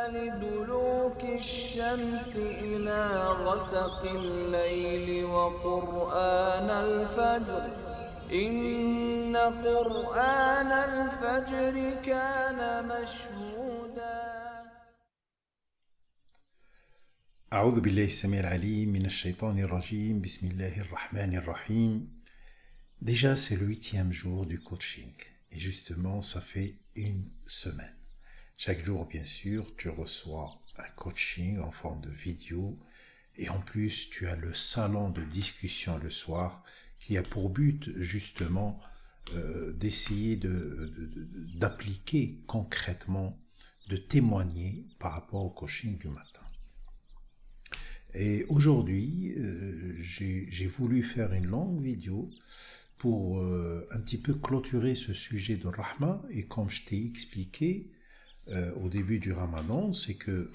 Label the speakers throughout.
Speaker 1: لدلوك الشمس إلى غسق الليل وقرآن الفجر إن قرآن الفجر كان مشهودا.
Speaker 2: أعوذ بالله السميع العليم من الشيطان الرجيم بسم الله الرحمن الرحيم. Déjà, c'est le 8e jour du coaching. Et justement, ça fait une semaine. Chaque jour, bien sûr, tu reçois un coaching en forme de vidéo. Et en plus, tu as le salon de discussion le soir qui a pour but, justement, d'essayer d'appliquer concrètement, de témoigner par rapport au coaching du matin. Et aujourd'hui, j'ai voulu faire une longue vidéo pour un petit peu clôturer ce sujet de Rahma. Et comme je t'ai expliqué au début du Ramadan, c'est que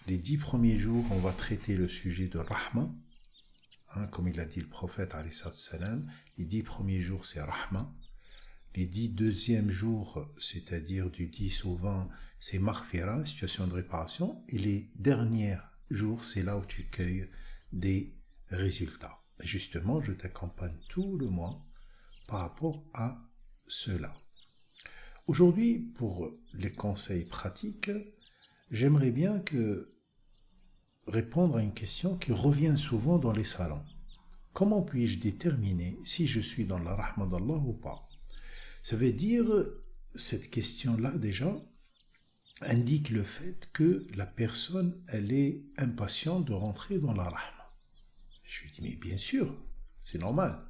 Speaker 2: les 10 premiers jours, on va traiter le sujet de Rahma. Comme il a dit le prophète, alayhi salam, les 10 premiers jours, c'est Rahma. Les 10 deuxièmes jours, c'est-à-dire du 10 au 20, c'est Maghfira, situation de réparation. Et les derniers jours, c'est là où tu cueilles des résultats. Et justement, je t'accompagne tout le mois par rapport à cela. Aujourd'hui, pour les conseils pratiques, j'aimerais bien répondre à une question qui revient souvent dans les salons. Comment puis-je déterminer si je suis dans la rahma d'Allah ou pas? Ça veut dire, cette question-là déjà, indique le fait que la personne, elle est impatiente de rentrer dans la rahma. Je lui dis, mais bien sûr, c'est normal.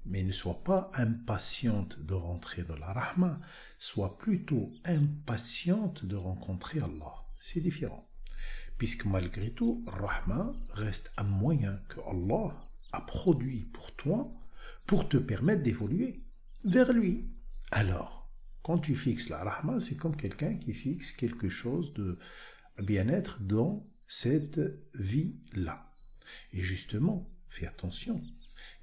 Speaker 2: Mais ne sois pas impatiente de rentrer dans la rahma, sois plutôt impatiente de rencontrer Allah. C'est différent. Puisque malgré tout, rahma reste un moyen que Allah a produit pour toi pour te permettre d'évoluer vers lui. Alors, quand tu fixes la rahma, c'est comme quelqu'un qui fixe quelque chose de bien-être dans cette vie-là. Et justement, fais attention.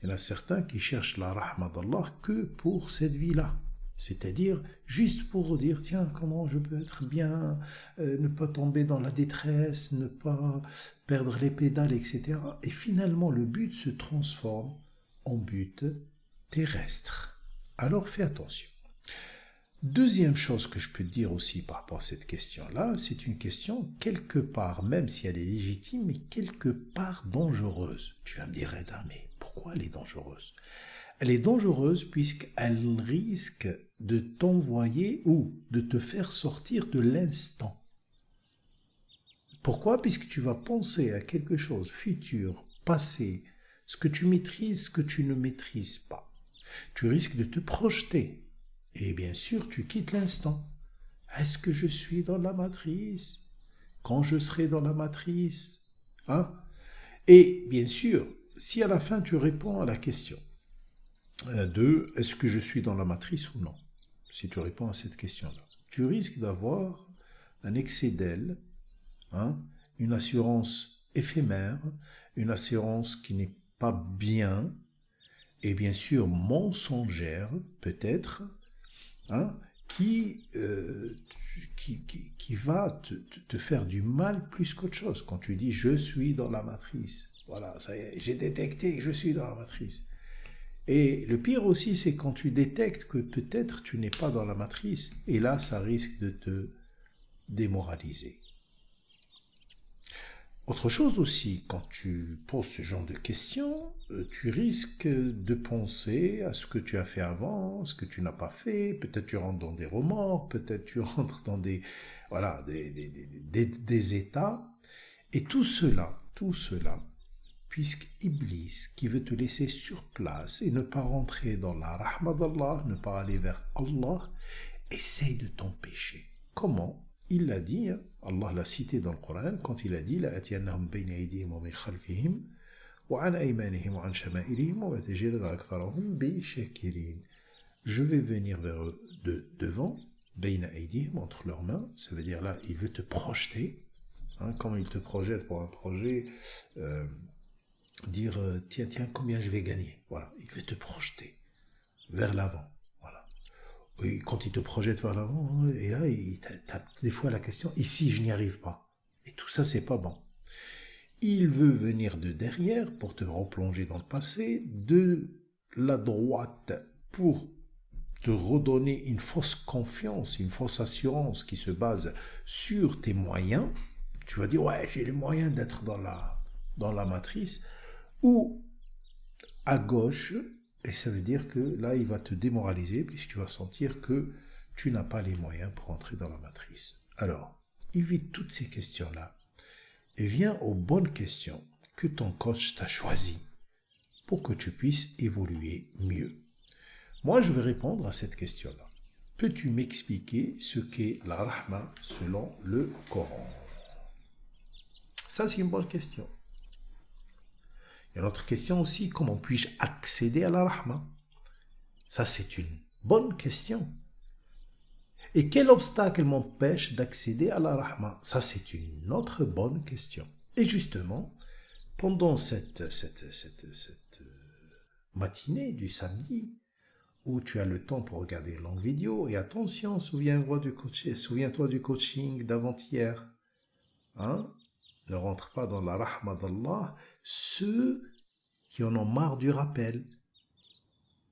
Speaker 2: Il y en a certains qui cherchent la rahma d'Allah que pour cette vie-là. C'est-à-dire, juste pour dire, tiens, comment je peux être bien, ne pas tomber dans la détresse, ne pas perdre les pédales, etc. Et finalement, le but se transforme en but terrestre. Alors, fais attention. Deuxième chose que je peux te dire aussi par rapport à cette question-là, c'est une question quelque part, même si elle est légitime, mais quelque part dangereuse. Tu vas me dire, Reda, mais pourquoi elle est dangereuse? Elle est dangereuse puisqu'elle risque de t'envoyer ou de te faire sortir de l'instant. Pourquoi? Puisque tu vas penser à quelque chose futur, passé, ce que tu maîtrises, ce que tu ne maîtrises pas. Tu risques de te projeter. Et bien sûr, tu quittes l'instant. Est-ce que je suis dans la matrice? Quand je serai dans la matrice? Et bien sûr, si à la fin tu réponds à la question de est-ce que je suis dans la matrice ou non, si tu réponds à cette question-là, tu risques d'avoir un excès d'aile, une assurance éphémère, une assurance qui n'est pas bien, et bien sûr mensongère peut-être, qui va te faire du mal plus qu'autre chose. Quand tu dis « je suis dans la matrice », voilà, ça y est, j'ai détecté que je suis dans la matrice. Et le pire aussi, c'est quand tu détectes que peut-être tu n'es pas dans la matrice, et là, ça risque de te démoraliser. Autre chose aussi, quand tu poses ce genre de questions, tu risques de penser à ce que tu as fait avant, ce que tu n'as pas fait, peut-être tu rentres dans des remords, peut-être tu rentres dans des états, et tout cela, puisque Iblis, qui veut te laisser sur place et ne pas rentrer dans la rahma d'Allah, ne pas aller vers Allah, essaye de t'empêcher. Comment? Il l'a dit, Allah l'a cité dans le Coran, quand il a dit « La atiyannahum bayna aydihim wa min khalfihim, wa an aymanihim wa an shama'ilihim, wa tajidu aktharahum bi shakirin » Je vais venir vers eux de devant, bayna aydihim, entre leurs mains, ça veut dire là, il veut te projeter, comme il te projette pour un projet, dire « Tiens, combien je vais gagner ?» Voilà, il veut te projeter vers l'avant. Et quand il te projette vers l'avant, et là, il tape des fois la question, et si je n'y arrive pas? Et tout ça, c'est pas bon. Il veut venir de derrière pour te replonger dans le passé, de la droite pour te redonner une fausse confiance, une fausse assurance qui se base sur tes moyens. Tu vas dire, ouais, j'ai les moyens d'être dans la matrice. Ou à gauche, et ça veut dire que là, il va te démoraliser puisque tu vas sentir que tu n'as pas les moyens pour entrer dans la matrice. Alors, évite toutes ces questions-là et viens aux bonnes questions que ton coach t'a choisies pour que tu puisses évoluer mieux. Moi, je vais répondre à cette question-là. Peux-tu m'expliquer ce qu'est la rahma selon le Coran? Ça, c'est une bonne question. Il y a une autre question aussi, comment puis-je accéder à la rahma? Ça, c'est une bonne question. Et quel obstacle m'empêche d'accéder à la rahma? Ça, c'est une autre bonne question. Et justement, pendant cette matinée du samedi, où tu as le temps pour regarder une longue vidéo, et attention, souviens-toi du coaching d'avant-hier. Hein? Ne rentre pas dans la rahma d'Allah ceux qui en ont marre du rappel.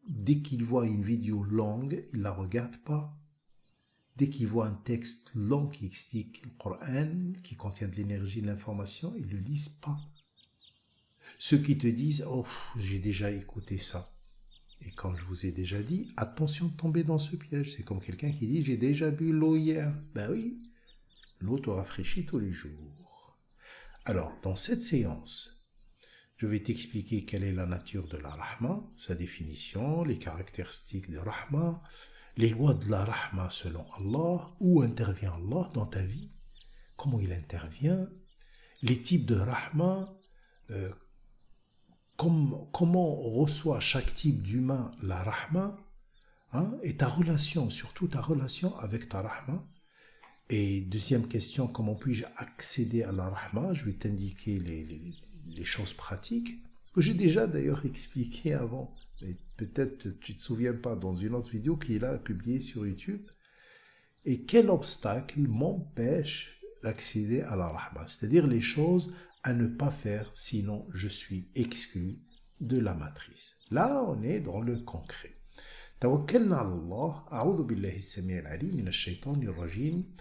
Speaker 2: Dès qu'ils voient une vidéo longue, ils ne la regardent pas. Dès qu'ils voient un texte long qui explique le Coran, qui contient de l'énergie, de l'information, ils ne le lisent pas. Ceux qui te disent « Oh, j'ai déjà écouté ça ». Et comme je vous ai déjà dit, attention de tomber dans ce piège. C'est comme quelqu'un qui dit « J'ai déjà bu l'eau hier ». Ben oui, l'eau te rafraîchit tous les jours. Alors, dans cette séance, je vais t'expliquer quelle est la nature de la rahma, sa définition, les caractéristiques de rahma, les lois de la rahma selon Allah, où intervient Allah dans ta vie, comment il intervient, les types de rahma, comment reçoit chaque type d'humain la rahma, hein, et ta relation, surtout ta relation avec ta rahma. Et deuxième question, comment puis-je accéder à la rahma? Je vais t'indiquer les choses pratiques, que j'ai déjà d'ailleurs expliqué avant, mais peut-être tu ne te souviens pas dans une autre vidéo qu'il a publiée sur YouTube. Et quel obstacle m'empêche d'accéder à la rahma? C'est-à-dire les choses à ne pas faire, sinon je suis exclu de la matrice. Là, on est dans le concret. توكلنا على الله. أعوذ بالله السميع العليم من الشيطان الرجيم.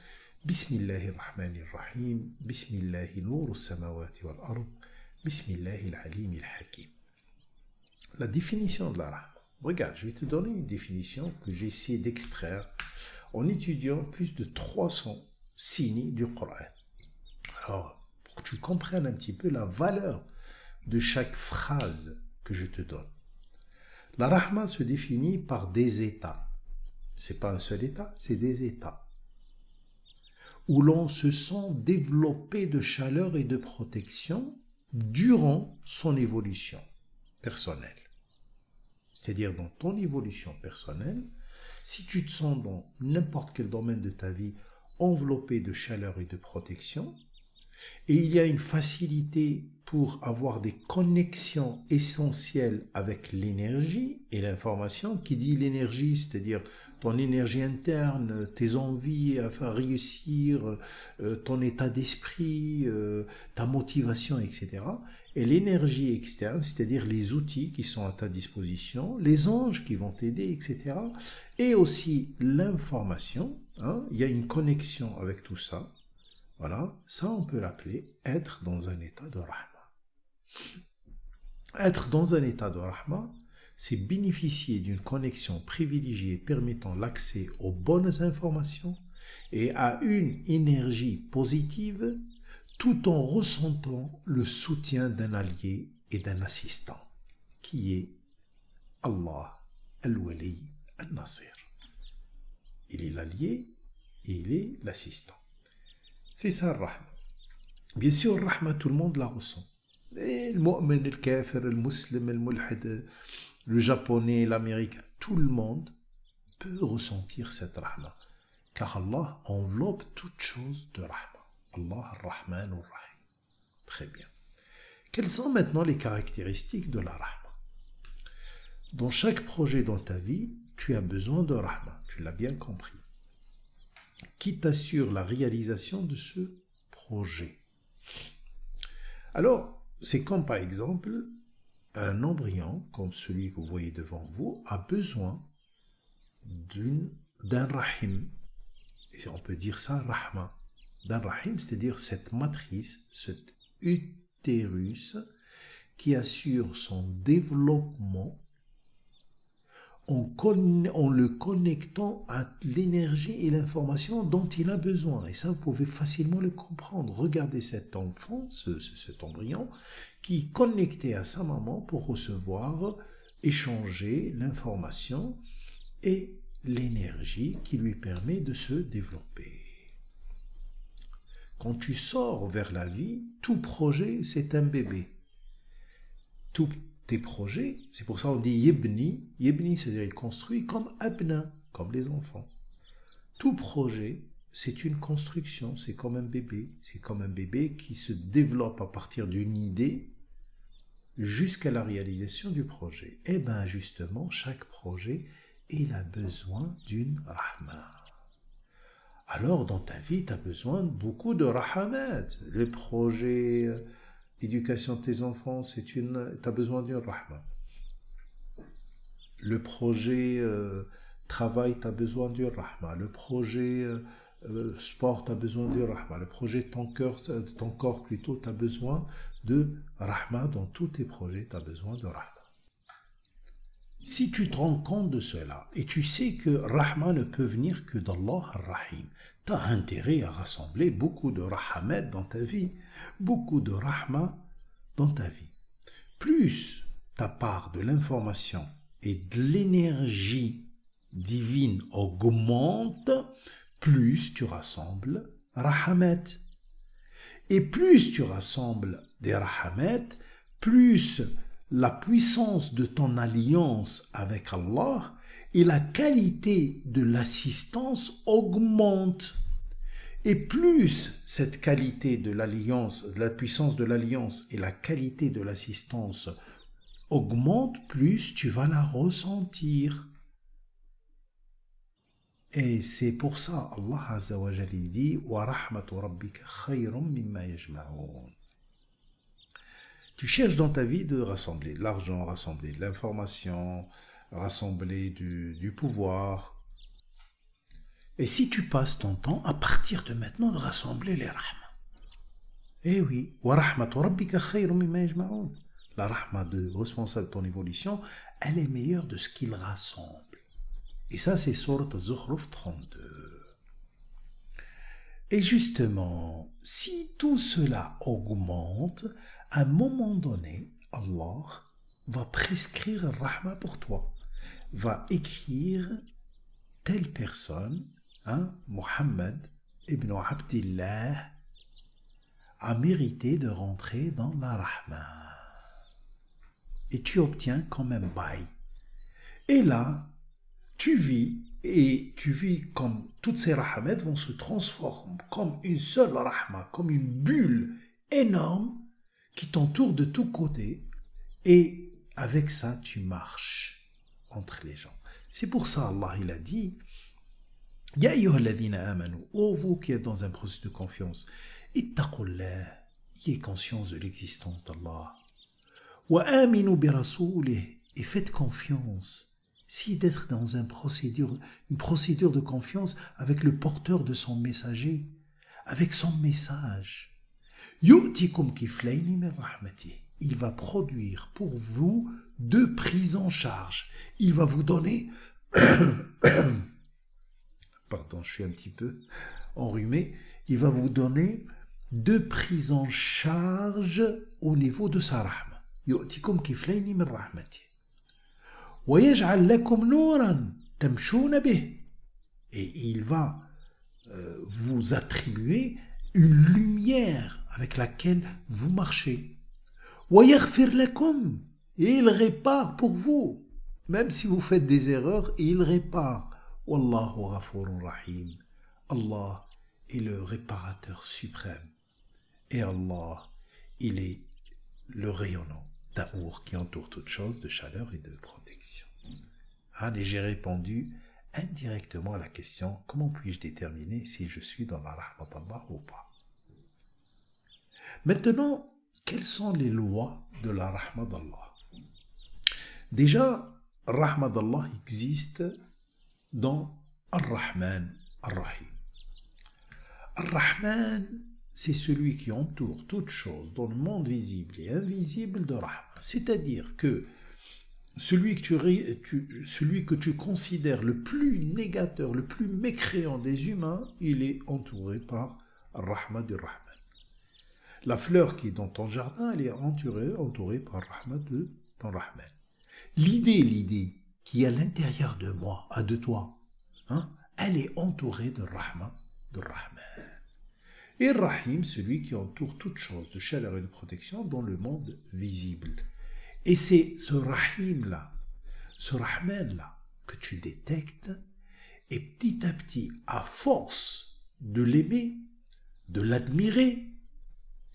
Speaker 2: بسم الله الرحمن الرحيم. بسم الله نور السماوات والأرض. بسم الله العليم الحكيم. La définition de la rahma. Regarde, je vais te donner une définition que j'ai essayé d'extraire en étudiant plus de 300 signes du Coran. Alors, pour que tu comprennes un petit peu la valeur de chaque phrase que je te donne. La rahma se définit par des états. Ce n'est pas un seul état, c'est des états. Où l'on se sent développé de chaleur et de protection durant son évolution personnelle. C'est-à-dire dans ton évolution personnelle, si tu te sens dans n'importe quel domaine de ta vie enveloppé de chaleur et de protection, et il y a une facilité pour avoir des connexions essentielles avec l'énergie et l'information. Qui dit l'énergie, c'est-à-dire ton énergie interne, tes envies à faire réussir, ton état d'esprit, ta motivation, etc. Et l'énergie externe, c'est-à-dire les outils qui sont à ta disposition, les anges qui vont t'aider, etc. Et aussi l'information, hein, il y a une connexion avec tout ça. Voilà, ça on peut l'appeler être dans un état de rahma. Être dans un état de rahma, c'est bénéficier d'une connexion privilégiée permettant l'accès aux bonnes informations et à une énergie positive tout en ressentant le soutien d'un allié et d'un assistant, qui est Allah al-Wali al-Nasir. Il est l'allié et il est l'assistant. C'est ça le rahma. Bien sûr, le rahma, tout le monde la ressent. Et le mu'min, le kafir, le musulman, le mulhid, le japonais, l'américain, tout le monde peut ressentir cette rahma. Car Allah enveloppe toute chose de rahma. Allah ar-Rahman ar-Rahim. Très bien. Quelles sont maintenant les caractéristiques de la rahma? Dans chaque projet dans ta vie, tu as besoin de rahma. Tu l'as bien compris. Qui t'assure la réalisation de ce projet? Alors, c'est comme par exemple, un embryon, comme celui que vous voyez devant vous, a besoin d'un rahim. Et on peut dire ça, rahma. D'un rahim, c'est-à-dire cette matrice, cet utérus qui assure son développement en le connectant à l'énergie et l'information dont il a besoin. Et ça, vous pouvez facilement le comprendre. Regardez cet enfant, cet embryon, qui est connecté à sa maman pour recevoir, échanger l'information et l'énergie qui lui permet de se développer. Quand tu sors vers la vie, tout projet, c'est un bébé. Tous tes projets, c'est pour ça qu'on dit yibni. Yibni, c'est-à-dire il construit comme abna, comme les enfants. Tout projet, c'est une construction, c'est comme un bébé. C'est comme un bébé qui se développe à partir d'une idée jusqu'à la réalisation du projet. Et bien justement, chaque projet, il a besoin d'une rahma. Alors, dans ta vie, tu as besoin de beaucoup de rahamat. Le projet d'éducation de tes enfants, tu as besoin d'une rahma. Le projet travail, tu as besoin d'une rahma. Le projet sport, tu as besoin d'une rahma. Le projet ton corps plutôt, tu as besoin de rahma. Dans tous tes projets, tu as besoin de rahma. Si tu te rends compte de cela, et tu sais que rahma ne peut venir que d'Allah ar-Rahim, tu as intérêt à rassembler beaucoup de rahamat dans ta vie, beaucoup de rahma dans ta vie. Plus ta part de l'information et de l'énergie divine augmente, plus tu rassembles rahamat. Et plus tu rassembles des rahamat, plus la puissance de ton alliance avec Allah et la qualité de l'assistance augmente. Et plus cette qualité de l'alliance, de la puissance de l'alliance et la qualité de l'assistance augmente, plus tu vas la ressentir. Et c'est pour ça Allah Azza wa Jalla dit wa rahmatu rabbika khayrun mimma yajma'un. Tu cherches dans ta vie de rassembler de l'argent, rassembler de l'information, rassembler du pouvoir. Et si tu passes ton temps à partir de maintenant de rassembler les rahmas. Eh oui, wa rahmatu rabbika khayrun mimma yajma'un. La rahma de responsable de ton évolution, elle est meilleure de ce qu'il rassemble. Et ça, c'est Sourate Az-Zukhruf 32. Et justement, si tout cela augmente, à un moment donné, Allah va prescrire le rahma pour toi, va écrire telle personne, Muhammad ibn Abdillah, a mérité de rentrer dans la rahma. Et tu obtiens comme un bail. Et là, tu vis comme toutes ces rahmats vont se transformer comme une seule rahma, comme une bulle énorme qui t'entoure de tous côtés, et avec ça tu marches entre les gens. C'est pour ça Allah il a dit Ya ayyuhalladhina amanu, ô vous qui êtes dans un processus de confiance, ittaqullah, ayez conscience de l'existence d'Allah, wa aminu bi rasoulih, et faites confiance. Si d'être dans une procédure de confiance avec le porteur de son messager, avec son message. Yu'tikum kiflayni min rahmatih. Il va produire pour vous 2 prises en charge. Il va vous donner pardon, je suis un petit peu enrhumé. Il va vous donner 2 prises en charge au niveau de sa rahma. Yu'tikum kiflayni min rahmatih. وَيَجْعَلْ لَكُمْ نُورًا تَمْشُونَ بِهِ. Et il va vous attribuer une lumière avec laquelle vous marchez. وَيَغْفِرْ لَكُمْ. Et il répare pour vous. Même si vous faites des erreurs, il répare. وَاللَّهُ غَفُورٌ رَحِيمٌ. Allah est le réparateur suprême. Et Allah, il est le rayonnant d'amour qui entoure toute chose, de chaleur et de protection. Et j'ai répondu indirectement à la question « Comment puis-je déterminer si je suis dans la rahmat d'Allah ou pas ?» Maintenant, quelles sont les lois de la rahma d'Allah? Déjà, rahma d'Allah existe dans Ar-Rahman, Ar-Rahim. Ar-Rahman, c'est celui qui entoure toute chose dans le monde visible et invisible de Rahman. C'est-à-dire que celui que tu considères le plus négateur, le plus mécréant des humains, il est entouré par Rahma du Rahman. La fleur qui est dans ton jardin, elle est entourée par Rahma de ton Rahman. L'idée qui est à l'intérieur de moi, de toi, hein, elle est entourée de Rahma de Rahman. Et Rahim, celui qui entoure toute chose de chaleur et de protection dans le monde visible. Et c'est ce Rahim-là, ce Rahman-là, que tu détectes, et petit à petit, à force de l'aimer, de l'admirer,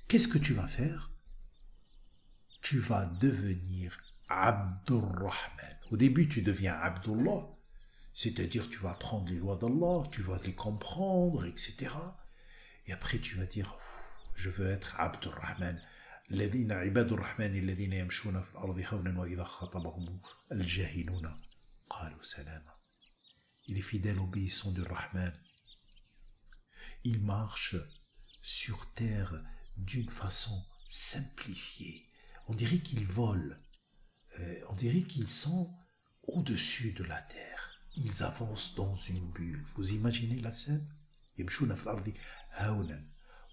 Speaker 2: qu'est-ce que tu vas faire? Tu vas devenir Abdurrahman. Au début, tu deviens Abdullah, c'est-à-dire tu vas apprendre les lois d'Allah, tu vas les comprendre, etc. Et après, tu vas dire, je veux être Abdurrahman. الذين عباد الرحمن الذين يمشون في الأرض هونا وإذا خاطبهم الجاهلون قالوا سلاما. Et les fidèles obéissants du Rahman, ils marchent sur terre d'une façon simplifiée. On dirait qu'ils volent, on dirait qu'ils sont au-dessus de la terre. Ils avancent dans une bulle. Vous imaginez la scène? يمشون في الأرض هونا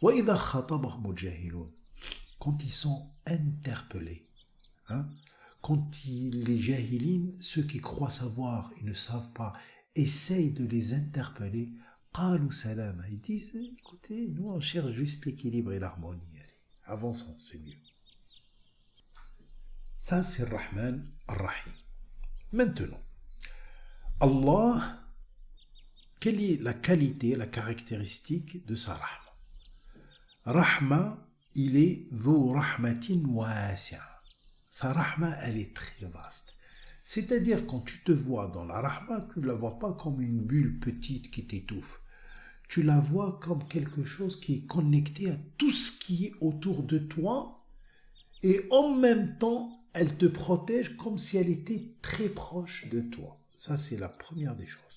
Speaker 2: وإذا خاطبهم الجاهلون. Quand ils sont interpellés, hein, quand les jahilines, ceux qui croient savoir et ne savent pas, essayent de les interpeller, قالوا سلاما. Ils disent, écoutez, nous on cherche juste l'équilibre et l'harmonie. Allez, avançons, c'est mieux. Ça c'est Rahman Ar-Rahim. Maintenant, Allah, quelle est la qualité, la caractéristique de sa Rahma? Rahma, il est dhu rahmatin wasi'a. Sa rahma, elle est très vaste. C'est-à-dire, quand tu te vois dans la rahma, tu ne la vois pas comme une bulle petite qui t'étouffe. Tu la vois comme quelque chose qui est connecté à tout ce qui est autour de toi et en même temps, elle te protège comme si elle était très proche de toi. Ça, c'est la première des choses.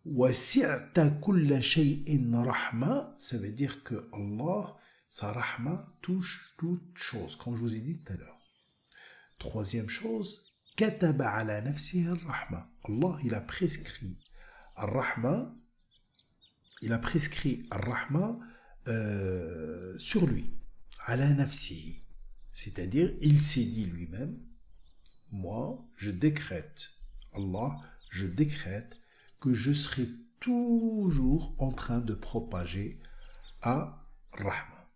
Speaker 2: وَسِعْتَ كُلَّ شَيْءٍ رَحْمَةً, ça veut dire que Allah, sa rahma, touche toute chose, comme je vous ai dit tout à l'heure. Troisième chose, كَتَبَ عَلَى نَفْسِهِ الرَّحْمَةِ. Allah, il a prescrit ar-rahma, sur lui, عَلَى نَفْسِهِ. C'est-à-dire, il s'est dit lui-même, moi, je décrète, Allah, je décrète que je serai toujours en train de propager à Rahma.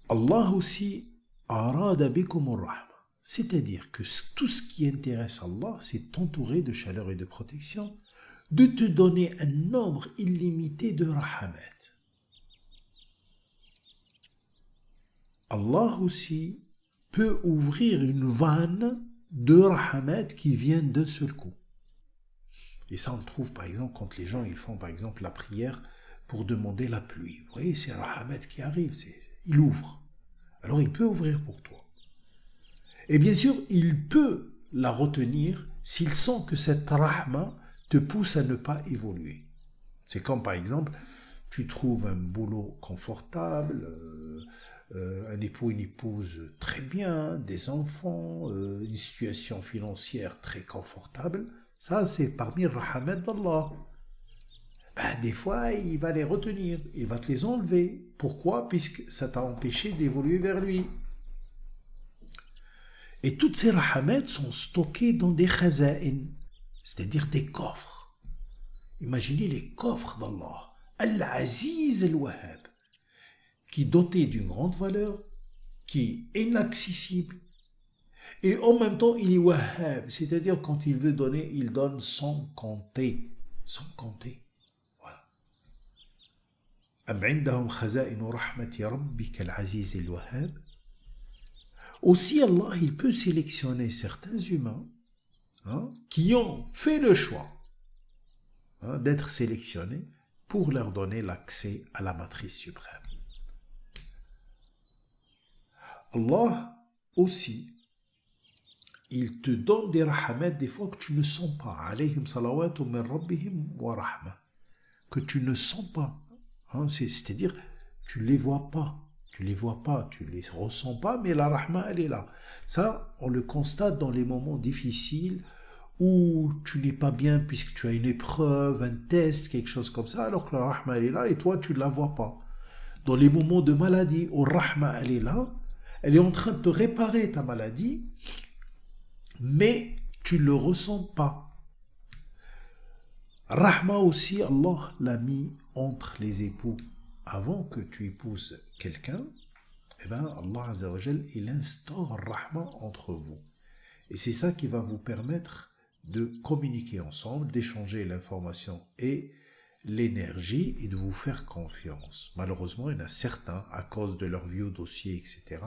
Speaker 2: Allah aussi arada bikum ar-rahma. C'est-à-dire que tout ce qui intéresse Allah, c'est t'entourer de chaleur et de protection, de te donner un nombre illimité de rahamat. Allah aussi peut ouvrir une vanne de rahamat qui viennent d'un seul coup. Et ça, on le trouve, par exemple, quand les gens ils font, par exemple, la prière pour demander la pluie. Vous voyez, c'est Rahmat qui arrive, il ouvre. Alors, il peut ouvrir pour toi. Et bien sûr, il peut la retenir s'il sent que cette Rahma te pousse à ne pas évoluer. C'est comme, par exemple, tu trouves un boulot confortable, un époux, une épouse très bien, des enfants, une situation financière très confortable. Ça, c'est parmi le Rahmat d'Allah. Des fois, il va les retenir, il va te les enlever. Pourquoi? Puisque ça t'a empêché d'évoluer vers lui. Et toutes ces Rahmat sont stockées dans des khaza'in, c'est-à-dire des coffres. Imaginez les coffres d'Allah. Al-Aziz al-Wahhab, qui est doté d'une grande valeur, qui est inaccessible. Et en même temps, il est wahhab, c'est-à-dire quand il veut donner, il donne sans compter. Sans compter. Voilà. أَمْ عِنْدَهُمْ خَزَائِنُ رَحْمَةِ رَبِّكَ الْعَزِيزِ الْوَهَّابِ. Aussi, Allah, il peut sélectionner certains humains qui ont fait le choix d'être sélectionnés pour leur donner l'accès à la matrice suprême. Allah aussi, il te donne des rahmat des fois que tu ne sens pas. Alayhim salawatu min rabbihim wa rahma. Que tu ne sens pas. Hein, c'est-à-dire, tu ne les vois pas. Tu ne les vois pas, tu ne les ressens pas, mais la rahma, elle est là. Ça, on le constate dans les moments difficiles où tu n'es pas bien puisque tu as une épreuve, un test, quelque chose comme ça, alors que la rahma, elle est là et toi, tu ne la vois pas. Dans les moments de maladie où rahma, elle est là, elle est en train de te réparer ta maladie, mais tu ne le ressens pas. Rahma aussi, Allah l'a mis entre les époux. Avant que tu épouses quelqu'un, eh bien, Allah Azza wa Jal, il instaure Rahma entre vous. Et c'est ça qui va vous permettre de communiquer ensemble, d'échanger l'information et l'énergie et de vous faire confiance. Malheureusement, il y en a certains, à cause de leur vieux dossier, etc.,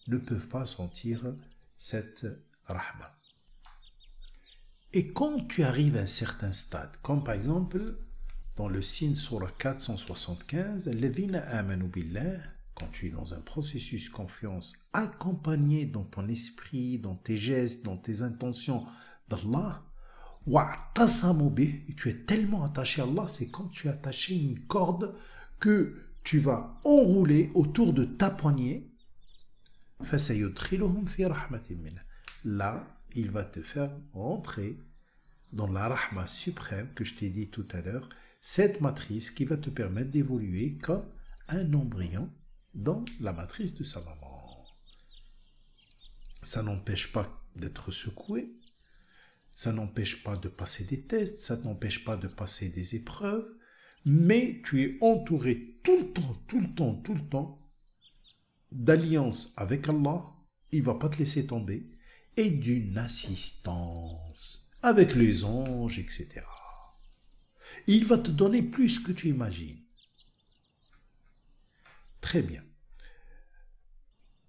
Speaker 2: ne peuvent pas sentir cette Rahma. Et quand tu arrives à un certain stade, comme par exemple dans le signe surah 475, Alladhina amanu billah, quand tu es dans un processus confiance, accompagné dans ton esprit, dans tes gestes, dans tes intentions d'Allah, wa'tasamu bih, et tu es tellement attaché à Allah, c'est quand tu as attaché une corde que tu vas enrouler autour de ta poignée, fasayudkhiluhum fi rahmatin minhu. Là, il va te faire rentrer dans la rahma suprême que je t'ai dit tout à l'heure, cette matrice qui va te permettre d'évoluer comme un embryon dans la matrice de sa maman. Ça n'empêche pas d'être secoué, ça n'empêche pas de passer des tests, ça n'empêche pas de passer des épreuves, mais tu es entouré tout le temps d'alliance avec Allah, il ne va pas te laisser tomber, et d'une assistance avec les anges, etc. Il va te donner plus que tu imagines. Très bien.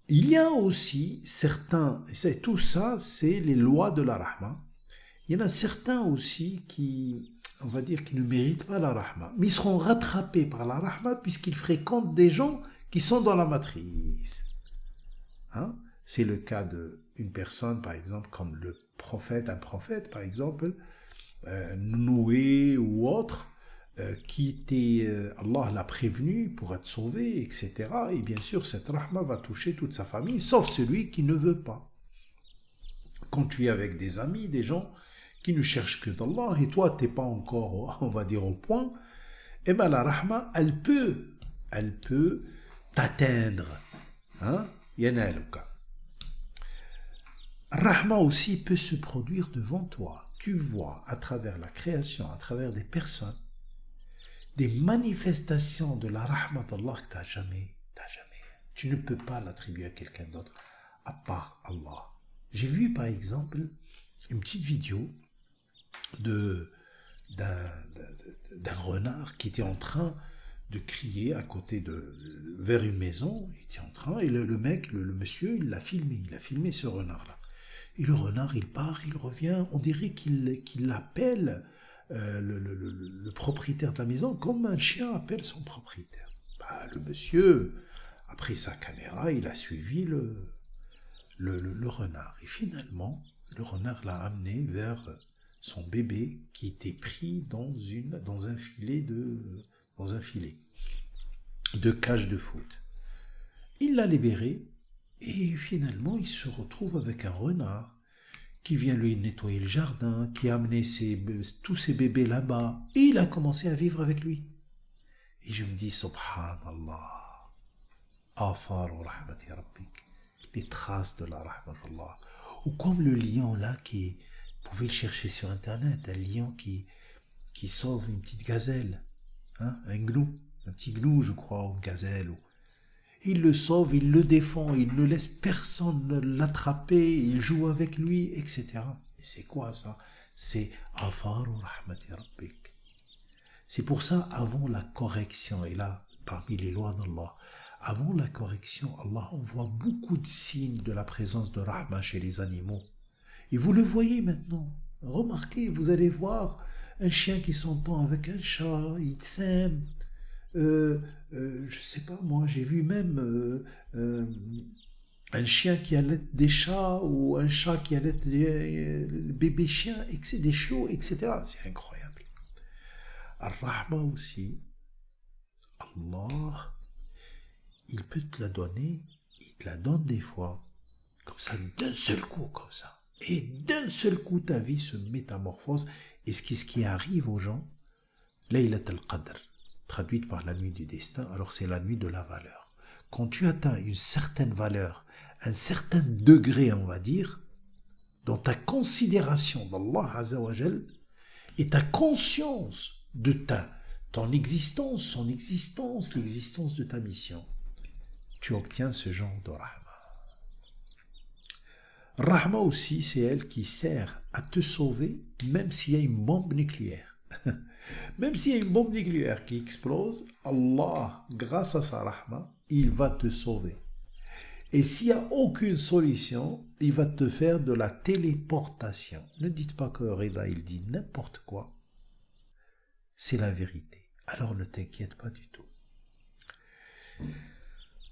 Speaker 2: Il y a aussi certains, et tout ça, c'est les lois de la rahma. Il y en a certains aussi qui, on va dire, qui ne méritent pas la rahma, mais ils seront rattrapés par la rahma puisqu'ils fréquentent des gens qui sont dans la matrice. Hein? C'est le cas d'une personne, par exemple, comme le prophète, un prophète, par exemple, Noé ou autre, qui était, Allah l'a prévenu pour être sauvé, etc. Et bien sûr, cette rahma va toucher toute sa famille, sauf celui qui ne veut pas. Quand tu es avec des amis, des gens qui ne cherchent que d'Allah, et toi, tu n'es pas encore, on va dire, au point, eh bien la rahma, elle peut t'atteindre. Hein? Yanaluka. Rahma aussi peut se produire devant toi. Tu vois à travers la création, à travers des personnes, des manifestations de la rahma d'Allah que tu n'as jamais. Tu ne peux pas l'attribuer à quelqu'un d'autre à part Allah. J'ai vu par exemple une petite vidéo d'un renard qui était en train de crier à côté vers une maison. Il était en train, et le monsieur, il l'a filmé ce renard-là. Et le renard, il part, il revient, on dirait qu'il appelle le propriétaire de la maison comme un chien appelle son propriétaire. Le monsieur a pris sa caméra, il a suivi le renard. Et finalement, le renard l'a amené vers son bébé qui était pris dans un filet de cage de foot. Il l'a libéré et finalement il se retrouve avec un renard qui vient lui nettoyer le jardin, qui a amené tous ses bébés là-bas et il a commencé à vivre avec lui. Et je me dis, subhanallah, afaru rahmati rabbik, les traces de la rahmat d'Allah. Ou comme le lion là vous pouvez le chercher sur internet, un lion qui sauve une petite gazelle, hein, un petit gnou, je crois, ou une gazelle. Il le sauve, il le défend, il ne laisse personne l'attraper, il joue avec lui, etc. Et c'est quoi ça? C'est afaru rahmati rabbik. C'est pour ça, avant la correction, et là, parmi les lois d'Allah, avant la correction, Allah envoie beaucoup de signes de la présence de rahma chez les animaux. Et vous le voyez maintenant. Remarquez, vous allez voir un chien qui s'entend avec un chat, il s'aime. Je sais pas moi, j'ai vu même un chien qui allait des chats ou un chat qui allait des bébés chiens, des chiots, etc. C'est incroyable. Ar-Rahma aussi, Allah, il peut te la donner, il te la donne des fois, comme ça, d'un seul coup, comme ça. Et d'un seul coup, ta vie se métamorphose. Et ce qui arrive aux gens, Laylat al-Qadr, traduite par la nuit du destin, alors c'est la nuit de la valeur. Quand tu atteins une certaine valeur, un certain degré, on va dire, dans ta considération d'Allah Azza wa Jal, et ta conscience de ton existence, son existence, l'existence de ta mission, tu obtiens ce genre de rahma. Rahma aussi, c'est elle qui sert à te sauver, même s'il y a une bombe nucléaire. Même s'il y a une bombe nucléaire qui explose, Allah, grâce à sa rahma, il va te sauver. Et s'il n'y a aucune solution, il va te faire de la téléportation. Ne dites pas que Rida, il dit n'importe quoi. C'est la vérité. Alors ne t'inquiète pas du tout.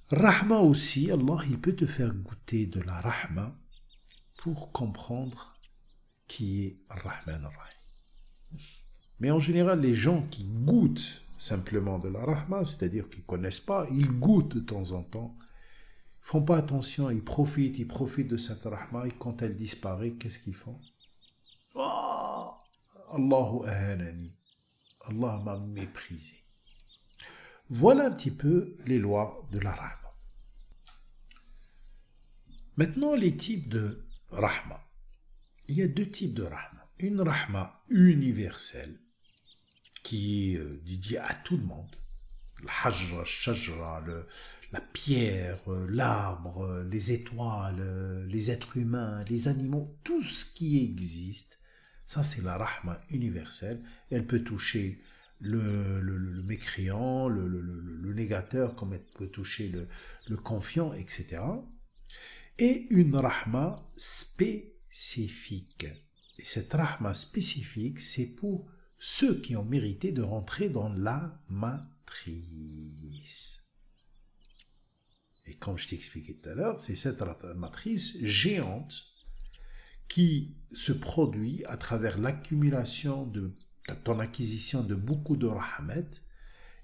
Speaker 2: Rahma aussi, Allah, il peut te faire goûter de la rahma pour comprendre qui est Ar-Rahman Ar-Rahim. Mais en général, les gens qui goûtent simplement de la rahma, c'est-à-dire qu'ils ne connaissent pas, ils goûtent de temps en temps, ils ne font pas attention, ils profitent de cette rahma, et quand elle disparaît, qu'est-ce qu'ils font? Oh, Allahu ahanani, Allah m'a méprisé. Voilà un petit peu les lois de la rahma. Maintenant, les types de rahma. Il y a deux types de rahma. Une rahma universelle, qui est dédiée à tout le monde. Le hajra, shajra, la pierre, l'arbre, les étoiles, les êtres humains, les animaux, tout ce qui existe, ça c'est la rahma universelle. Elle peut toucher le mécréant, le négateur, comme elle peut toucher le confiant, etc. Et une rahma spécifique. Et cette rahma spécifique, c'est pour ceux qui ont mérité de rentrer dans la matrice. Et comme je t'ai expliqué tout à l'heure, c'est cette matrice géante qui se produit à travers l'accumulation de ton acquisition de beaucoup de rahmat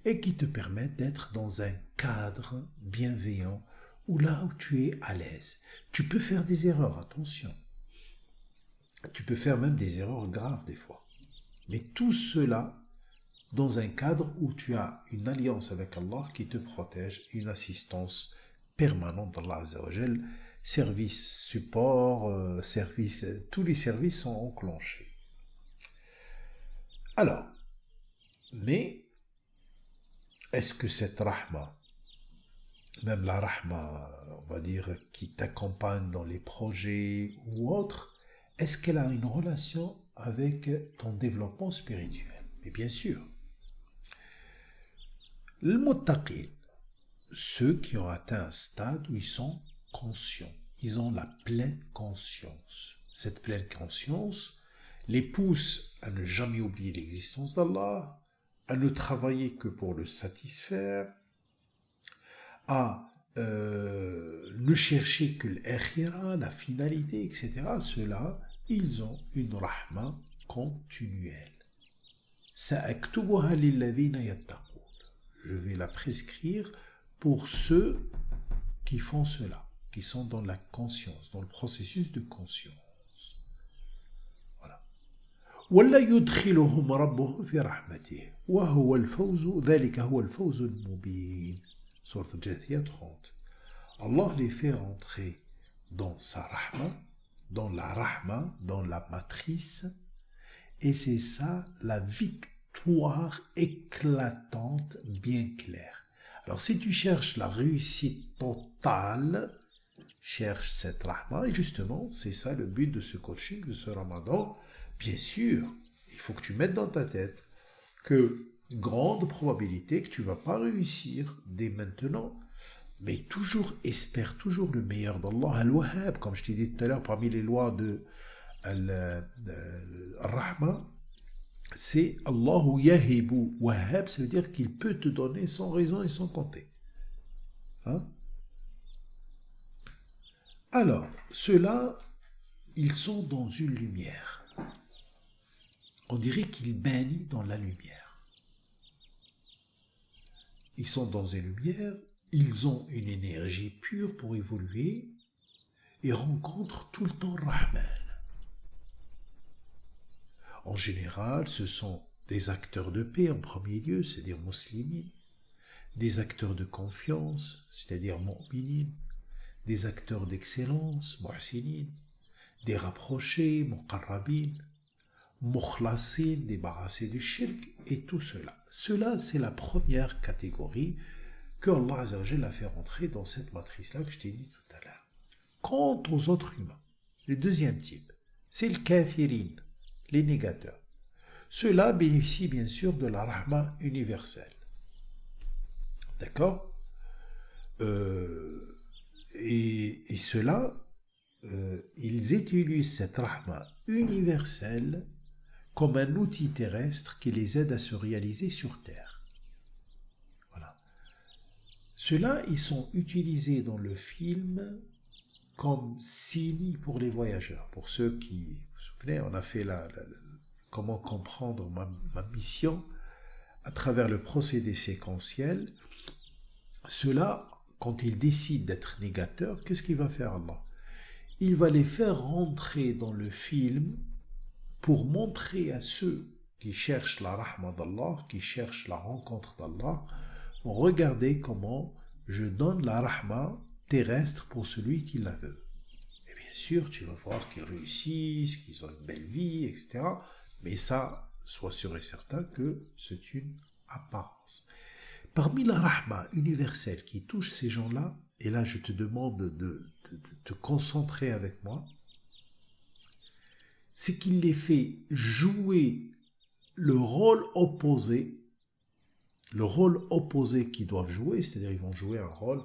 Speaker 2: et qui te permet d'être dans un cadre bienveillant ou là où tu es à l'aise. Tu peux faire des erreurs, attention. Tu peux faire même des erreurs graves des fois. Mais tout cela dans un cadre où tu as une alliance avec Allah qui te protège, une assistance permanente d'Allah Azza wa Jal, service, support, service, tous les services sont enclenchés. Alors, mais est-ce que cette rahma, même la rahma, on va dire, qui t'accompagne dans les projets ou autres, est-ce qu'elle a une relation avec ton développement spirituel? Mais bien sûr. Le muttaqin, ceux qui ont atteint un stade où ils sont conscients, ils ont la pleine conscience. Cette pleine conscience les pousse à ne jamais oublier l'existence d'Allah, à ne travailler que pour le satisfaire, à ne chercher que l'akhira, la finalité, etc. Ceux-là, ils ont une rahma continuelle. Sa'aktubuha lilladhina yattaqun. Je vais la prescrire pour ceux qui font cela, qui sont dans la conscience, dans le processus de conscience. Voilà. وَلَا يُدْخِلُهُمْ رَبُّهُمْ فِي رَحْمَتِهِ وَهُوَ الْفَوْزُ ذَلِكَ هُوَ الْفَوْزُ الْمُبِينُ. Sourate Jathiyah 30. Allah les fait rentrer dans sa rahma, dans la rahma, dans la matrice, et c'est ça la victoire éclatante, bien claire. Alors si tu cherches la réussite totale, cherche cette rahma, et justement, c'est ça le but de ce coaching, de ce ramadan. Bien sûr, il faut que tu mettes dans ta tête que grande probabilité que tu ne vas pas réussir dès maintenant, mais toujours espère toujours le meilleur d'Allah al-Wahhab, comme je t'ai dit tout à l'heure, parmi les lois de Rahma, c'est Allahu yahibu. Wahhab, ça veut dire qu'il peut te donner sans raison et sans compter. Hein? Alors, ceux-là, ils sont dans une lumière. On dirait qu'ils baignent dans la lumière. Ils sont dans une lumière, ils ont une énergie pure pour évoluer et rencontrent tout le temps Rahman. En général, ce sont des acteurs de paix en premier lieu, c'est-à-dire musulmans, des acteurs de confiance, c'est-à-dire mu'minin, des acteurs d'excellence, muhsinin, des rapprochés, muqarrabin, mukhlasin, débarrassés du shirk, et tout cela. Cela, c'est la première catégorie que Allah Azza wa Jalla a fait rentrer dans cette matrice-là que je t'ai dit tout à l'heure. Quant aux autres humains, le deuxième type, c'est le kafirin, les négateurs. Ceux-là bénéficient bien sûr de la rahma universelle. D'accord? Et ceux-là, ils utilisent cette rahma universelle comme un outil terrestre qui les aide à se réaliser sur Terre. Voilà. Ceux-là, ils sont utilisés dans le film comme signes pour les voyageurs. Pour ceux qui, vous vous souvenez, on a fait comment comprendre ma mission à travers le procédé séquentiel. Ceux-là, quand ils décident d'être négateurs, qu'est-ce qu'il va faire Allah? Il va les faire rentrer dans le film pour montrer à ceux qui cherchent la rahma d'Allah, qui cherchent la rencontre d'Allah, regardez comment je donne la rahma terrestre pour celui qui la veut. Et bien sûr, tu vas voir qu'ils réussissent, qu'ils ont une belle vie, etc. Mais ça, sois sûr et certain que c'est une apparence. Parmi la rahma universelle qui touche ces gens-là, et là je te demande de te concentrer avec moi, c'est qu'il les fait jouer le rôle opposé qu'ils doivent jouer, c'est-à-dire ils vont jouer un rôle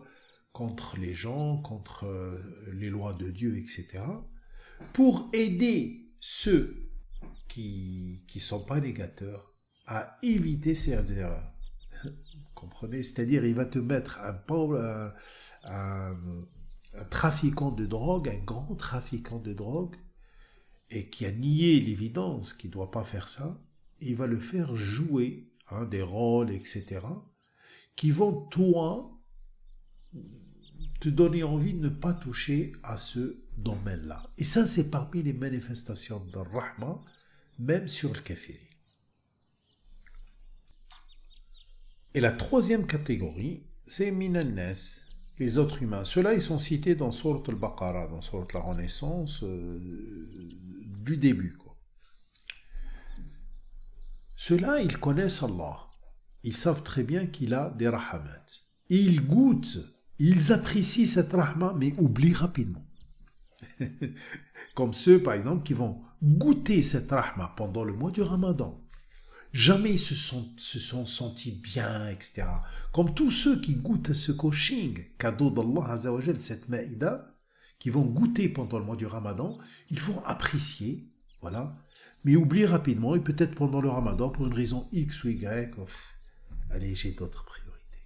Speaker 2: contre les gens, contre les lois de Dieu, etc., pour aider ceux qui ne sont pas négateurs à éviter ces erreurs. Vous comprenez? C'est-à-dire il va te mettre un trafiquant de drogue, un grand trafiquant de drogue, et qui a nié l'évidence qu'il ne doit pas faire ça, il va le faire jouer des rôles, etc., qui vont, toi, te donner envie de ne pas toucher à ce domaine-là. Et ça, c'est parmi les manifestations de Rahma, même sur le kafiri. Et la troisième catégorie, c'est Minannas, les autres humains. Ceux-là, ils sont cités dans Surat al-Baqarah, dans Surat la Renaissance, du début, quoi. Ceux-là, ils connaissent Allah. Ils savent très bien qu'il a des rahamat. Ils goûtent, ils apprécient cette rahma, mais oublient rapidement. Comme ceux, par exemple, qui vont goûter cette rahma pendant le mois du Ramadan. Jamais ils se sont sentis bien, etc. Comme tous ceux qui goûtent à ce coaching, cadeau d'Allah Azza wa Jal, cette maïda, qui vont goûter pendant le mois du Ramadan, ils vont apprécier, voilà, mais oublier rapidement, et peut-être pendant le Ramadan, pour une raison X ou Y, allez, j'ai d'autres priorités.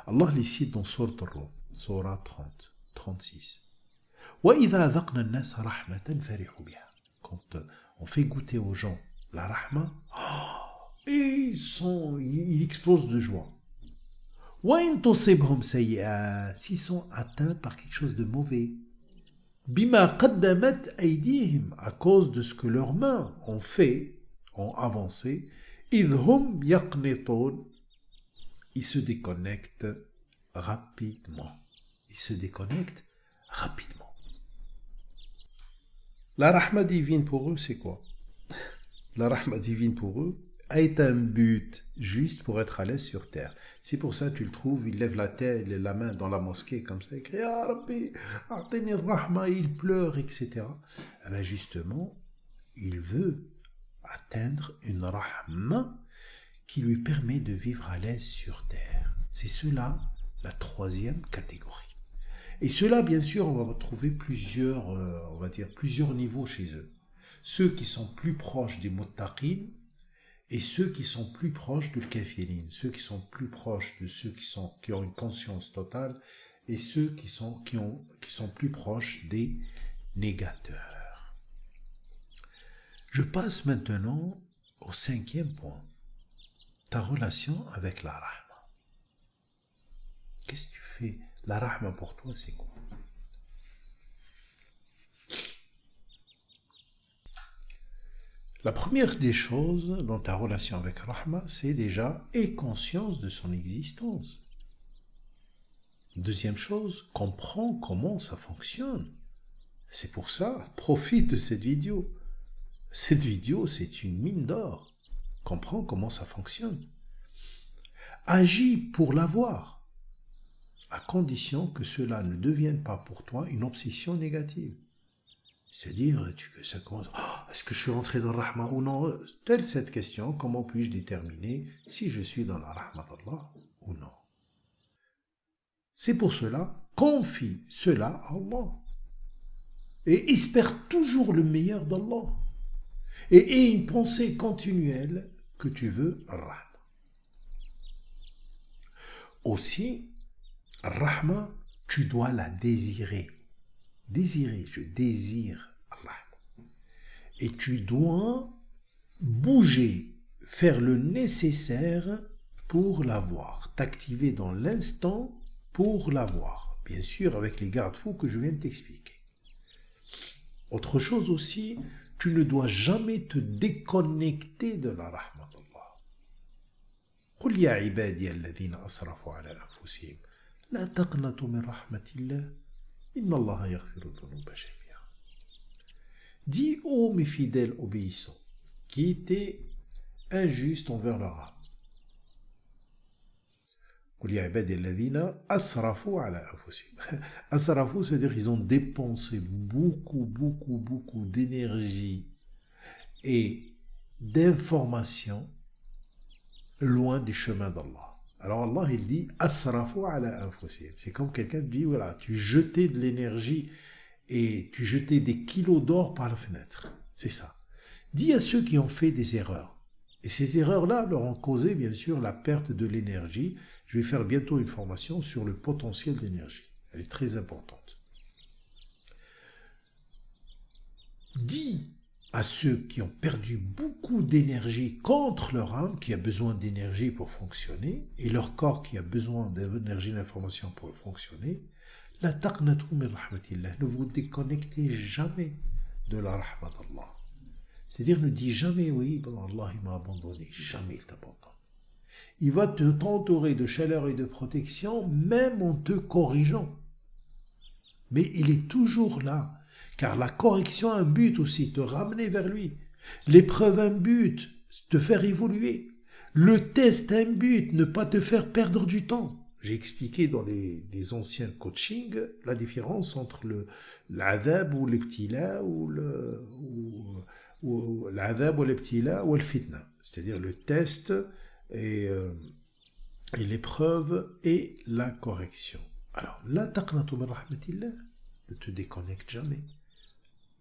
Speaker 2: Allah les cite dans Sourate Ar-Rum, Surah 30, 36. وَإِذَا ذَقْنَا النَّاسَ رَحْمَةً فَرِحُوا بِهَا. Quand on fait goûter aux gens la rahma, ils explosent de joie. وَإِن تُصِبْهُمْ سَيِّئَةٌ, s'ils sont atteints par quelque chose de mauvais, بِمَا قَدَّمَتْ أَيْدِيهِمْ, à cause de ce que leurs mains ont fait, ont avancé, إِذْ هُمْ يَقْنِطُونَ, ils se déconnectent rapidement. Ils se déconnectent rapidement. La rahma divine pour eux, c'est quoi? La rahma divine pour eux est un but juste pour être à l'aise sur terre. C'est pour ça que tu le trouves, il lève la tête, la main dans la mosquée comme ça, il crie « Ah Rabbi, atini rahma », il pleure, etc. Eh bien justement, il veut atteindre une rahma qui lui permet de vivre à l'aise sur terre. C'est cela, la troisième catégorie. Et cela, bien sûr, on va trouver plusieurs niveaux chez eux. Ceux qui sont plus proches des muttaqin et ceux qui sont plus proches du kafirin, ceux qui sont plus proches de ceux qui ont une conscience totale et ceux qui sont plus proches des négateurs. Je passe maintenant au 5e point, ta relation avec la rahma. Qu'est-ce que tu fais? La rahma pour toi, c'est quoi? La première des choses dans ta relation avec Rahma, c'est déjà aie conscience de son existence. Deuxième chose, comprends comment ça fonctionne. C'est pour ça, profite de cette vidéo. Cette vidéo, c'est une mine d'or. Comprends comment ça fonctionne. Agis pour l'avoir, à condition que cela ne devienne pas pour toi une obsession négative. C'est-à-dire, ça commence, est-ce que je suis rentré dans la rahma ou non? Telle cette question, comment puis-je déterminer si je suis dans la rahma d'Allah ou non? C'est pour cela, confie cela à Allah. Et espère toujours le meilleur d'Allah. Et aie une pensée continuelle que tu veux rahma. Aussi, rahma, tu dois la désirer. Désirer, je désire Allah. Et tu dois bouger, faire le nécessaire pour l'avoir, t'activer dans l'instant pour l'avoir. Bien sûr, avec les garde-fous que je viens de t'expliquer. Autre chose aussi, tu ne dois jamais te déconnecter de la rahma d'Allah. قل يا عبادي الذين أسرفوا على أنفسهم لا تقنطوا من رحمة الله إن الله يغفر الذنوب جميعا. Dis ô mes fidèles obéissants qui étaient injustes envers leur âme. قل يا عبادي الذين أسرفوا على أنفسهم. أسرفوا, c'est-à-dire ils ont dépensé beaucoup d'énergie et d'informations loin du chemin d'Allah. Alors Allah, il dit « Asrafu ala anfusihim ». C'est comme quelqu'un qui dit, voilà, tu jetais de l'énergie et tu jetais des kilos d'or par la fenêtre. C'est ça. Dis à ceux qui ont fait des erreurs. Et ces erreurs-là leur ont causé, bien sûr, la perte de l'énergie. Je vais faire bientôt une formation sur le potentiel d'énergie. Elle est très importante. Dis à ceux qui ont perdu beaucoup d'énergie contre leur âme, qui a besoin d'énergie pour fonctionner, et leur corps qui a besoin d'énergie d'information pour fonctionner, la taqnatu min rahmatillah, ne vous déconnectez jamais de la rahma d'Allah. C'est-à-dire, ne dis jamais, oui, Allah il m'a abandonné, jamais il t'abandonne. Il va t'entourer de chaleur et de protection, même en te corrigeant. Mais il est toujours là. Car la correction a un but aussi, te ramener vers lui. L'épreuve a un but, te faire évoluer. Le test a un but, ne pas te faire perdre du temps. J'ai expliqué dans les anciens coachings la différence entre l'adhab ou l'ibtila ou l'adhab ou l'ibtila ou le fitna. C'est-à-dire le test et l'épreuve et la correction. Alors, la taqnatu min rahmatillah, ne te déconnecte jamais.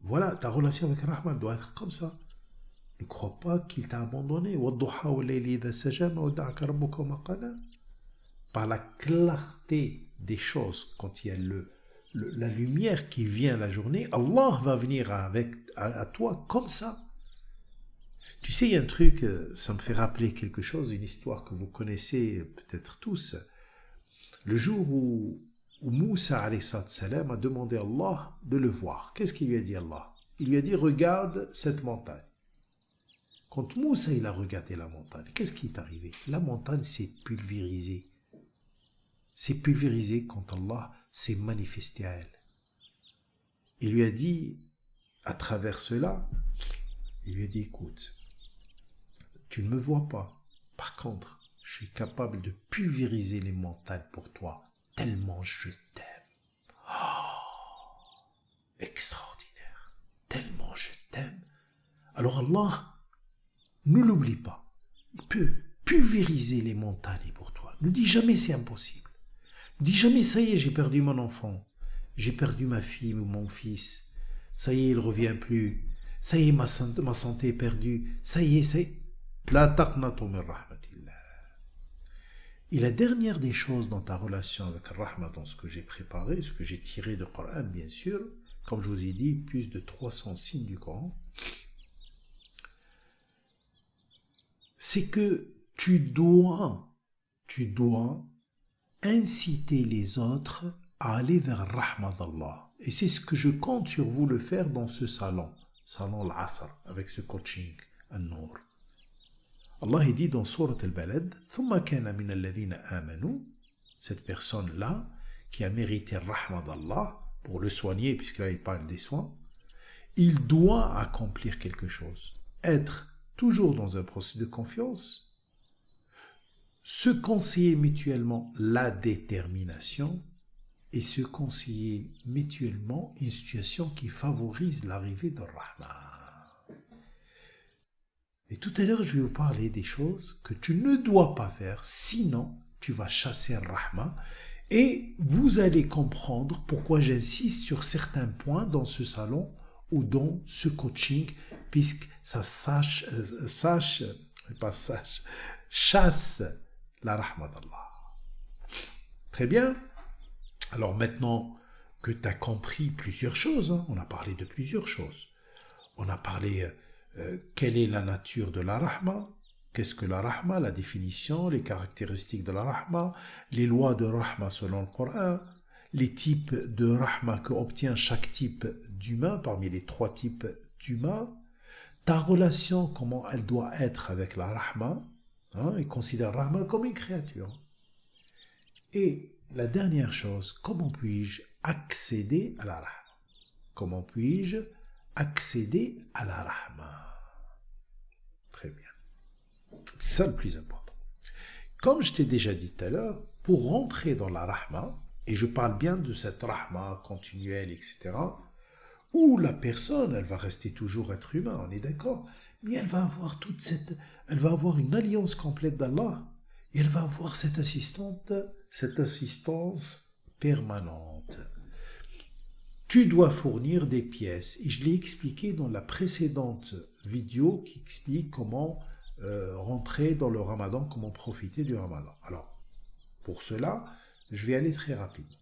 Speaker 2: Voilà, ta relation avec Rahman doit être comme ça. Ne crois pas qu'il t'a abandonné. Par la clarté des choses, quand il y a la lumière qui vient la journée, Allah va venir à toi comme ça. Tu sais, il y a un truc, ça me fait rappeler quelque chose, une histoire que vous connaissez peut-être tous. Le jour où Moussa a demandé à Allah de le voir. Qu'est-ce qu'il lui a dit Allah? Il lui a dit, regarde cette montagne. Quand Moussa il a regardé la montagne, qu'est-ce qui est arrivé? La montagne s'est pulvérisée. C'est pulvérisé quand Allah s'est manifesté à elle. Il lui a dit, à travers cela, il lui a dit, écoute, tu ne me vois pas. Par contre, je suis capable de pulvériser les montagnes pour toi. Tellement je t'aime. Oh, extraordinaire. Tellement je t'aime. Alors Allah, ne l'oublie pas. Il peut pulvériser les montagnes pour toi. Ne dis jamais c'est impossible. Ne dis jamais ça y est, j'ai perdu mon enfant. J'ai perdu ma fille ou mon fils. Ça y est, il ne revient plus. Ça y est, ma santé est perdue. Ça y est, La taqnatu min rahmatillah. Et la dernière des choses dans ta relation avec Rahma, dans ce que j'ai préparé, ce que j'ai tiré du Coran, bien sûr, comme je vous ai dit, plus de 300 signes du Coran, c'est que tu dois inciter les autres à aller vers Rahma d'Allah. Et c'est ce que je compte sur vous le faire dans ce salon Al-Asr, avec ce coaching, An-Nour. Allah dit dans Surat Al-Balad, ثُمَّ كَانَ مِنَ الَّذِينَ آمَنُوا, cette personne-là qui a mérité Rahma d'Allah, pour le soigner, puisque là il parle des soins, il doit accomplir quelque chose, être toujours dans un processus de confiance, se conseiller mutuellement la détermination et se conseiller mutuellement une situation qui favorise l'arrivée de Rahma. Et tout à l'heure, je vais vous parler des choses que tu ne dois pas faire, sinon tu vas chasser Rahma. Et vous allez comprendre pourquoi j'insiste sur certains points dans ce salon ou dans ce coaching, puisque ça chasse la Rahma d'Allah. Très bien. Alors maintenant que tu as compris plusieurs choses, on a parlé de plusieurs choses. On a parlé quelle est la nature de la Rahma, qu'est-ce que la Rahma, la définition, les caractéristiques de la Rahma, les lois de Rahma selon le Coran, les types de Rahma que obtient chaque type d'humain parmi les 3 types d'humains, ta relation, comment elle doit être avec la Rahma, et considère Rahma comme une créature. Et la dernière chose, comment puis-je accéder à la Rahma? Comment puis-je accéder à la Rahma? Très bien. C'est ça le plus important. Comme je t'ai déjà dit tout à l'heure, pour rentrer dans la Rahma, et je parle bien de cette Rahma continuelle, etc., où la personne, elle va rester toujours être humain, on est d'accord, mais elle va avoir elle va avoir une alliance complète d'Allah, et elle va avoir cette assistance permanente. Tu dois fournir des pièces, et je l'ai expliqué dans la précédente vidéo qui explique comment rentrer dans le Ramadan, comment profiter du Ramadan. Alors, pour cela, je vais aller très rapidement.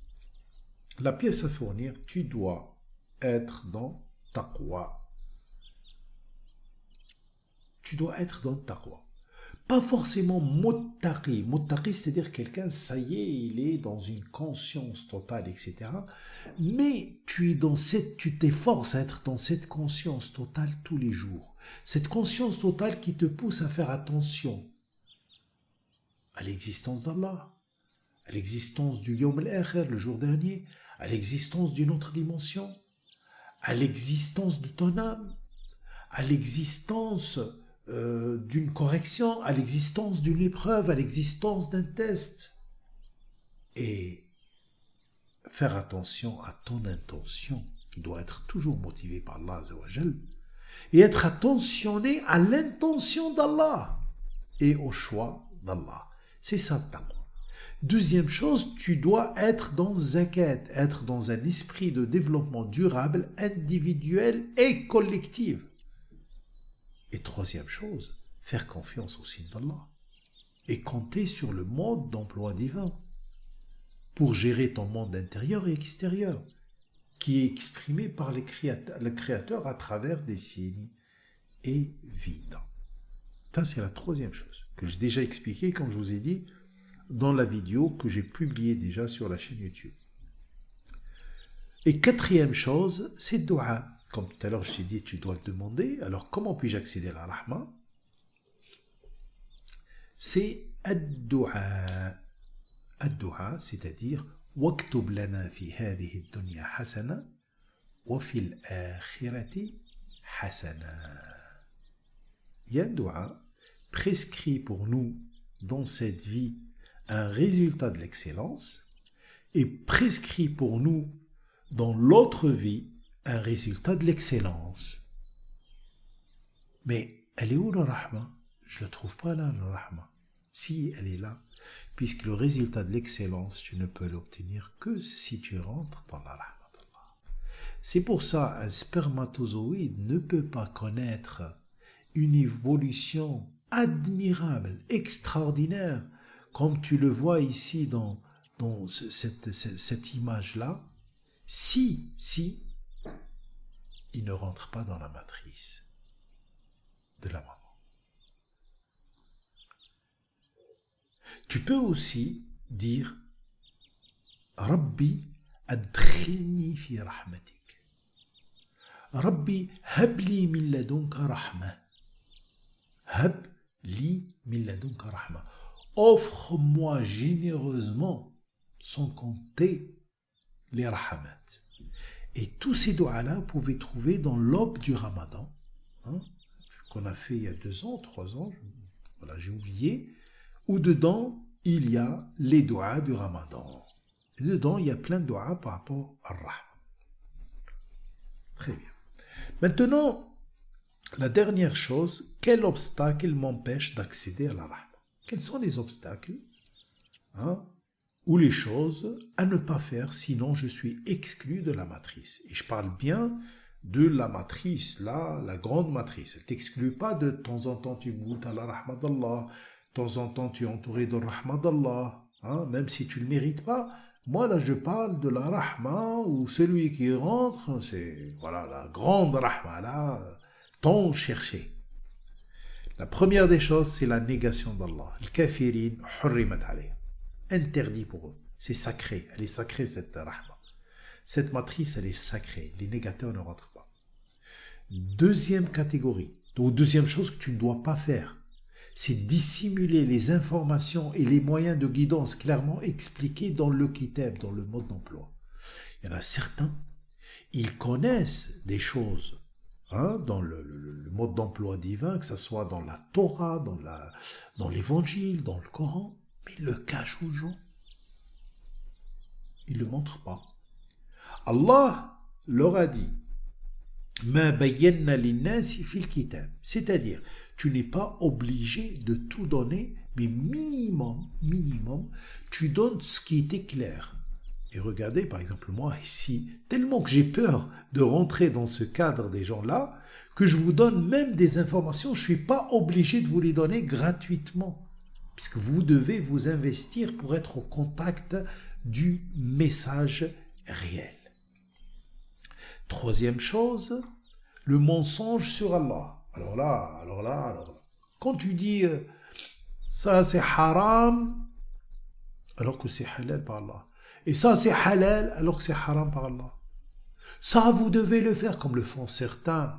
Speaker 2: La pièce à fournir, tu dois être dans taqwa. Tu dois être dans taqwa. Pas forcément muttaqi. Muttaqi, c'est-à-dire quelqu'un, ça y est, il est dans une conscience totale, etc. Mais tu t'efforces à être dans cette conscience totale tous les jours. Cette conscience totale qui te pousse à faire attention à l'existence d'Allah, à l'existence du Yawm al-Akhir, le jour dernier, à l'existence d'une autre dimension, à l'existence de ton âme, à l'existence d'une correction, à l'existence d'une épreuve, à l'existence d'un test. Et faire attention à ton intention, qui doit être toujours motivée par Allah Azza wa Jal, et être attentionné à l'intention d'Allah et au choix d'Allah. C'est ça le taqwa. Deuxième chose, tu dois être dans zakat, être dans un esprit de développement durable, individuel et collectif. Et troisième chose, faire confiance au signe d'Allah et compter sur le mode d'emploi divin pour gérer ton monde intérieur et extérieur, qui est exprimé par le Créateur à travers des signes évidents. Ça, c'est la troisième chose que j'ai déjà expliqué, comme je vous ai dit, dans la vidéo que j'ai publiée déjà sur la chaîne YouTube. Et quatrième chose, c'est le dua. Comme tout à l'heure, je t'ai dit, tu dois le demander. Alors, comment puis-je accéder à la Rahma? C'est ad-dua. Ad-dua, c'est-à-dire واكتب لنا في هذه الدنيا حسنة وفي الآخرة حسنة. Il y a un dua prescrit pour nous dans cette vie un résultat de l'excellence et prescrit pour nous dans l'autre vie un résultat de l'excellence. Mais elle est où la Rahma? Je ne la trouve pas là, la Rahma. Si, elle est là. Puisque le résultat de l'excellence, tu ne peux l'obtenir que si tu rentres dans la Rahma d'Allah. C'est pour ça un spermatozoïde ne peut pas connaître une évolution admirable, extraordinaire, comme tu le vois ici dans cette image-là, si il ne rentre pas dans la matrice de la maman. Tu peux aussi dire Rabbi adkhilni fi rahmatik. Rabbi habli min ladunka rahma. Habli min ladunka rahma. Offre-moi généreusement, sans compter, les rahmat. Et tous ces doigts-là, vous pouvez trouver dans l'aube du Ramadan, qu'on a fait il y a 2 ans, 3 ans, voilà, j'ai oublié, où dedans, il y a les doigts du Ramadan. Et dedans, il y a plein de doigts par rapport à Rahma. Très bien. Maintenant, la dernière chose, quel obstacle m'empêche d'accéder à la Rahma? Quels sont les obstacles ou les choses à ne pas faire, sinon je suis exclu de la matrice. Et je parle bien de la matrice, là, la grande matrice. Elle ne t'exclut pas de temps en temps tu goûtes à la rahma d'Allah, de temps en temps tu es entouré de rahma d'Allah, même si tu ne le mérites pas. Moi là je parle de la rahma où celui qui rentre, c'est voilà la grande rahma, là, tant cherché. La première des choses, c'est la négation d'Allah. Al-kafirin hurrimat alayh. Interdit pour eux. C'est sacré. Elle est sacrée, cette rahma. Cette matrice, elle est sacrée. Les négateurs ne rentrent pas. Deuxième catégorie, ou deuxième chose que tu ne dois pas faire, c'est dissimuler les informations et les moyens de guidance clairement expliqués dans le kitab, dans le mode d'emploi. Il y en a certains, ils connaissent des choses dans le mode d'emploi divin, que ce soit dans la Torah, dans l'évangile, dans le Coran, mais ils le cachent aux gens. Ils ne le montrent pas. Allah leur a dit Ma bayyana linnasi fil kitab. C'est-à-dire, tu n'es pas obligé de tout donner, mais minimum, tu donnes ce qui était clair. Et regardez, par exemple, moi ici, tellement que j'ai peur de rentrer dans ce cadre des gens-là, que je vous donne même des informations, je ne suis pas obligé de vous les donner gratuitement, puisque vous devez vous investir pour être au contact du message réel. Troisième chose, le mensonge sur Allah. Alors là. Quand tu dis ça c'est haram, alors que c'est halal par Allah. Et ça c'est halal, alors que c'est haram par Allah. Ça vous devez le faire, comme le font certains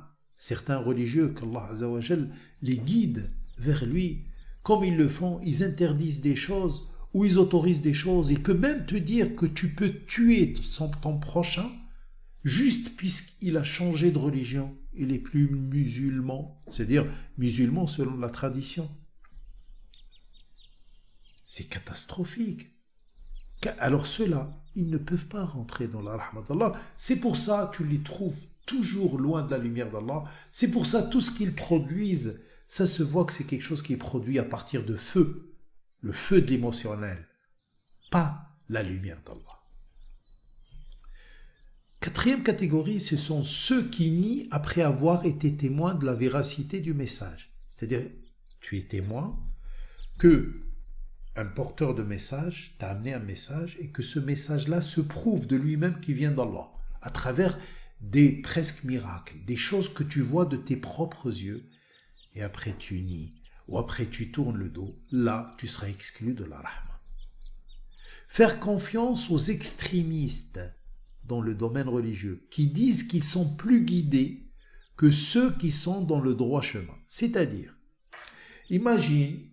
Speaker 2: religieux, qu'Allah Azza wa Jal les guide vers lui. Comme ils le font, ils interdisent des choses ou ils autorisent des choses. Il peut même te dire que tu peux tuer ton prochain juste puisqu'il a changé de religion. Il n'est plus musulman, c'est-à-dire musulman selon la tradition. C'est catastrophique. Alors ceux-là, ils ne peuvent pas rentrer dans la rahmat d'Allah. C'est pour ça que tu les trouves toujours loin de la lumière d'Allah. C'est pour ça tout ce qu'ils produisent, ça se voit que c'est quelque chose qui est produit à partir de feu. Le feu de l'émotionnel, pas la lumière d'Allah. Quatrième catégorie, ce sont ceux qui nient après avoir été témoins de la véracité du message. C'est-à-dire, tu es témoin que un porteur de message t'a amené un message et que ce message-là se prouve de lui-même qui vient d'Allah, à travers des presque miracles, des choses que tu vois de tes propres yeux, et après tu nies, ou après tu tournes le dos, là tu seras exclu de la rahma. Faire confiance aux extrémistes dans le domaine religieux, qui disent qu'ils sont plus guidés que ceux qui sont dans le droit chemin. C'est-à-dire, imagine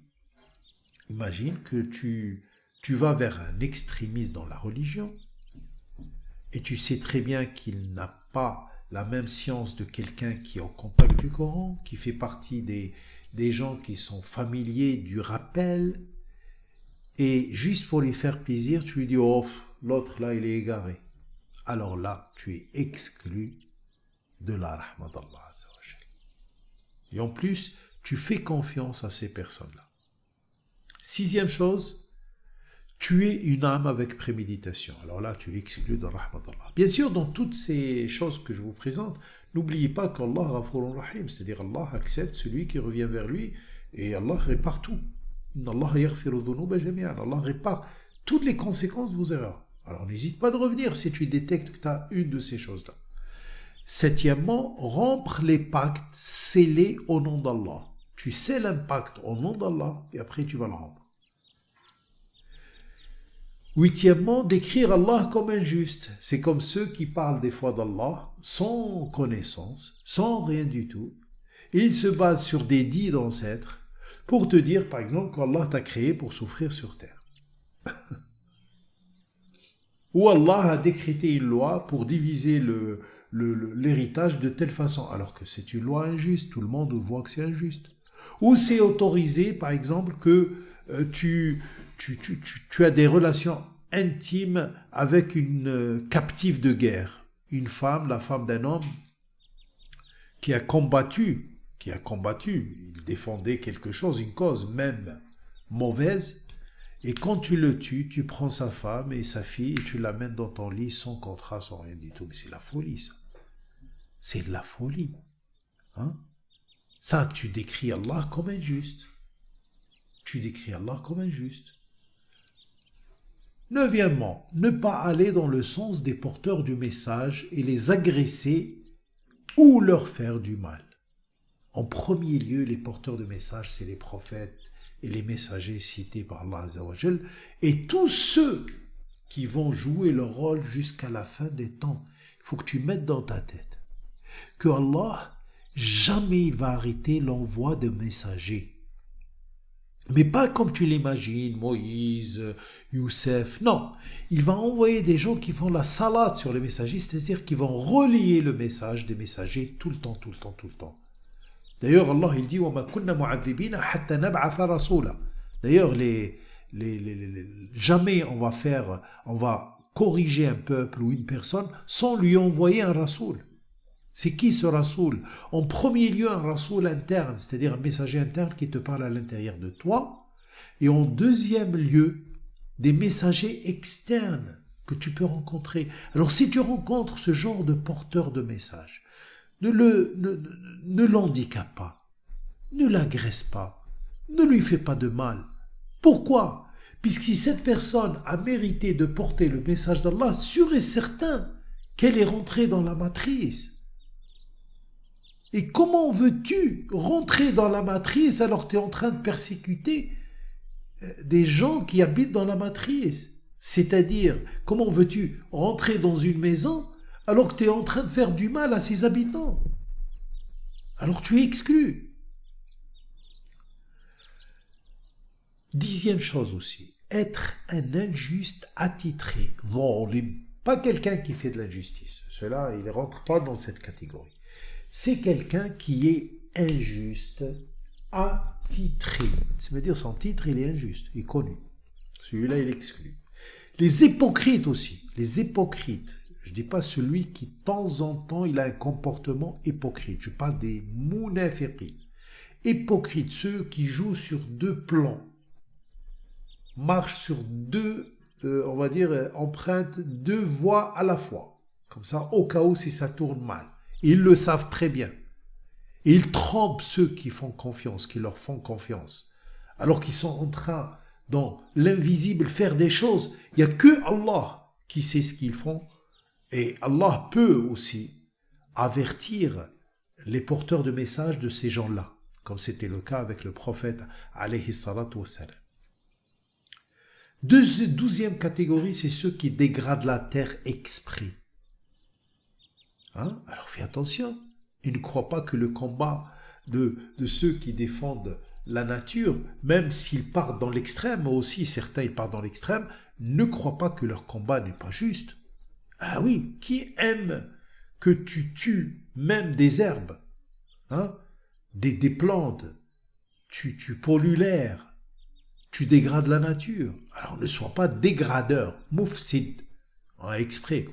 Speaker 2: que tu vas vers un extrémiste dans la religion et tu sais très bien qu'il n'a pas la même science de quelqu'un qui est au contact du Coran, qui fait partie des gens qui sont familiers du rappel, et juste pour lui faire plaisir, tu lui dis « Oh, l'autre là, il est égaré ». Alors là, tu es exclu de la rahma d'Allah Azza wa Jal. Et en plus, tu fais confiance à ces personnes-là. Sixième chose, tuer une âme avec préméditation. Alors là, tu es exclu de la rahma d'Allah. Bien sûr, dans toutes ces choses que je vous présente, n'oubliez pas qu'Allah Ghafurun Rahim, c'est-à-dire Allah accepte celui qui revient vers lui, et Allah est partout. Inna Allah yaghfiru dhunuba jami'an. Allah répare toutes les conséquences de vos erreurs. Alors n'hésite pas de revenir si tu détectes que tu as une de ces choses-là. Septièmement, rompre les pactes scellés au nom d'Allah. Tu scelles un pacte au nom d'Allah et après tu vas le rompre. Huitièmement, décrire Allah comme injuste. C'est comme ceux qui parlent des fois d'Allah sans connaissance, sans rien du tout. Et ils se basent sur des dits d'ancêtres pour te dire, par exemple, qu'Allah t'a créé pour souffrir sur terre. Ou Allah a décrété une loi pour diviser l'héritage de telle façon, alors que c'est une loi injuste, tout le monde voit que c'est injuste. Ou c'est autorisé, par exemple, que tu as des relations intimes avec une captive de guerre, une femme, la femme d'un homme qui a combattu, il défendait quelque chose, une cause même mauvaise, et quand tu le tues, tu prends sa femme et sa fille et tu l'amènes dans ton lit sans contrat, sans rien du tout. Mais c'est la folie, ça. C'est de la folie. Hein? Ça, tu décris Allah comme injuste. Tu décris Allah comme injuste. Neuvièmement, ne pas aller dans le sens des porteurs du message et les agresser ou leur faire du mal. En premier lieu, les porteurs de message, c'est les prophètes et les messagers cités par Allah Azza wa Jal, et tous ceux qui vont jouer leur rôle jusqu'à la fin des temps. Il faut que tu mettes dans ta tête que Allah, jamais il va arrêter l'envoi de messagers. Mais pas comme tu l'imagines, Moïse, Youssef, non. Il va envoyer des gens qui font la salade sur les messagers, c'est-à-dire qui vont relier le message des messagers tout le temps. D'ailleurs, Allah, il dit وَمَا كُنَّا مُعَذِّبِينَ حَتَّى نَبْعَثَ رَسُولًا. D'ailleurs, jamais on va corriger un peuple ou une personne sans lui envoyer un rasoul. C'est qui ce rasoul? En premier lieu, un rasoul interne, c'est-à-dire un messager interne qui te parle à l'intérieur de toi. Et en deuxième lieu, des messagers externes que tu peux rencontrer. Alors, si tu rencontres ce genre de porteur de message, ne l'handicape pas, ne l'agresse pas, ne lui fais pas de mal. Pourquoi? Puisque cette personne a mérité de porter le message d'Allah, sûr et certain qu'elle est rentrée dans la matrice. Et comment veux-tu rentrer dans la matrice alors que tu es en train de persécuter des gens qui habitent dans la matrice? C'est-à-dire, comment veux-tu rentrer dans une maison alors que tu es en train de faire du mal à ses habitants? Alors tu es exclu. Dixième chose aussi, être un injuste attitré, zalim, pas quelqu'un qui fait de l'injustice. Cela, il ne rentre pas dans cette catégorie. C'est quelqu'un qui est injuste, attitré. Ça veut dire son titre, il est injuste, il est connu. Celui-là, il est exclu. Les hypocrites aussi, les hypocrites. Je ne dis pas celui qui, de temps en temps, il a un comportement hypocrite. Je parle des munafiqin. Hypocrites, ceux qui jouent sur deux plans, marchent sur deux, empruntent deux voies à la fois. Comme ça, au cas où si ça tourne mal. Ils le savent très bien. Et ils trompent ceux qui font confiance, qui leur font confiance. Alors qu'ils sont en train, dans l'invisible, faire des choses. Il n'y a que Allah qui sait ce qu'ils font. Et Allah peut aussi avertir les porteurs de messages de ces gens-là, comme c'était le cas avec le prophète alayhi salatu wassalam. Douzième catégorie, c'est ceux qui dégradent la terre exprès. Hein? Alors fais attention, et ne crois pas que le combat de ceux qui défendent la nature, même s'ils partent dans l'extrême, aussi certains ils partent dans l'extrême, ne crois pas que leur combat n'est pas juste. Ah oui, qui aime que tu tues même des herbes, hein, des plantes, tu pollues l'air, tu dégrades la nature. Alors ne sois pas dégradeur, mufsid, en exprès.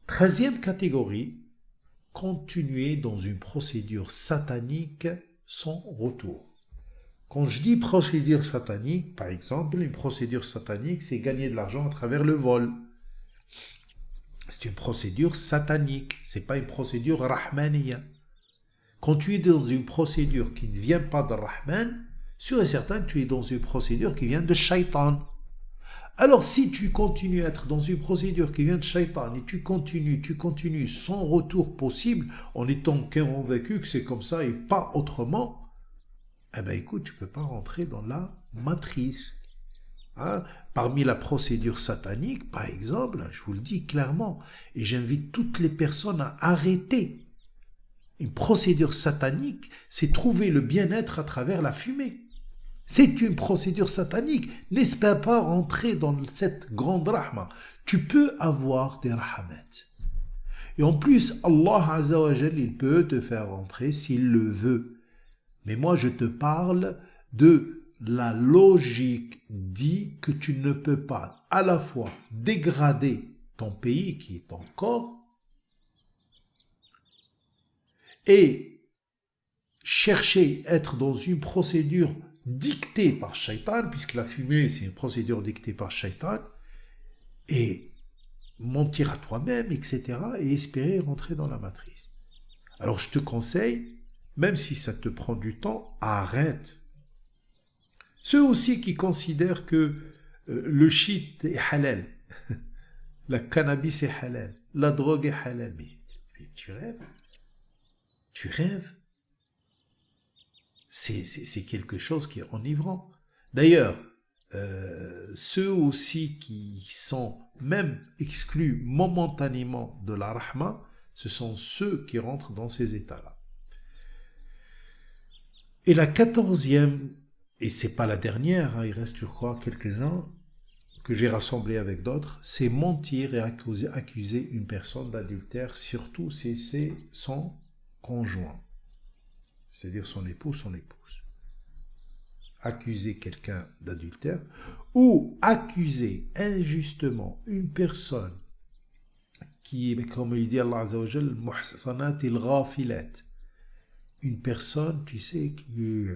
Speaker 2: 13e catégorie, continuer dans une procédure satanique sans retour. Quand je dis procédure satanique, par exemple, une procédure satanique, c'est gagner de l'argent à travers le vol. C'est une procédure satanique, c'est pas une procédure rahmaniya. Quand tu es dans une procédure qui ne vient pas de Rahman, sûr et certain que tu es dans une procédure qui vient de shaitan. Alors si tu continues à être dans une procédure qui vient de shaitan et tu continues sans retour possible en étant convaincu que c'est comme ça et pas autrement, eh bien écoute, tu ne peux pas rentrer dans la matrice. Hein? Parmi la procédure satanique, par exemple, je vous le dis clairement, et j'invite toutes les personnes à arrêter. Une procédure satanique, c'est trouver le bien-être à travers la fumée. C'est une procédure satanique. N'espère pas rentrer dans cette grande rahma. Tu peux avoir des rahmats. Et en plus, Allah Azza wa Jal, il peut te faire rentrer s'il le veut. Mais moi, je te parle de la logique dit que tu ne peux pas à la fois dégrader ton pays qui est ton corps et chercher à être dans une procédure dictée par Shaitan, puisque la fumée c'est une procédure dictée par Shaitan, et mentir à toi-même, etc., et espérer rentrer dans la matrice. Alors je te conseille, même si ça te prend du temps, arrête. Ceux aussi qui considèrent que le shit est halal, la cannabis est halal, la drogue est halal, mais tu rêves. Tu rêves. C'est quelque chose qui est enivrant. D'ailleurs, ceux aussi qui sont même exclus momentanément de la rahma, ce sont ceux qui rentrent dans ces états-là. Et la 14e, et c'est pas la dernière, hein, il reste je crois quelques-uns que j'ai rassemblés avec d'autres, c'est mentir et accuser une personne d'adultère, surtout si c'est son conjoint, c'est-à-dire son époux, son épouse. Accuser quelqu'un d'adultère ou accuser injustement une personne qui est, comme il dit Allah Azza wa Jal, muhsanat il-ghafilat, une personne, tu sais, qui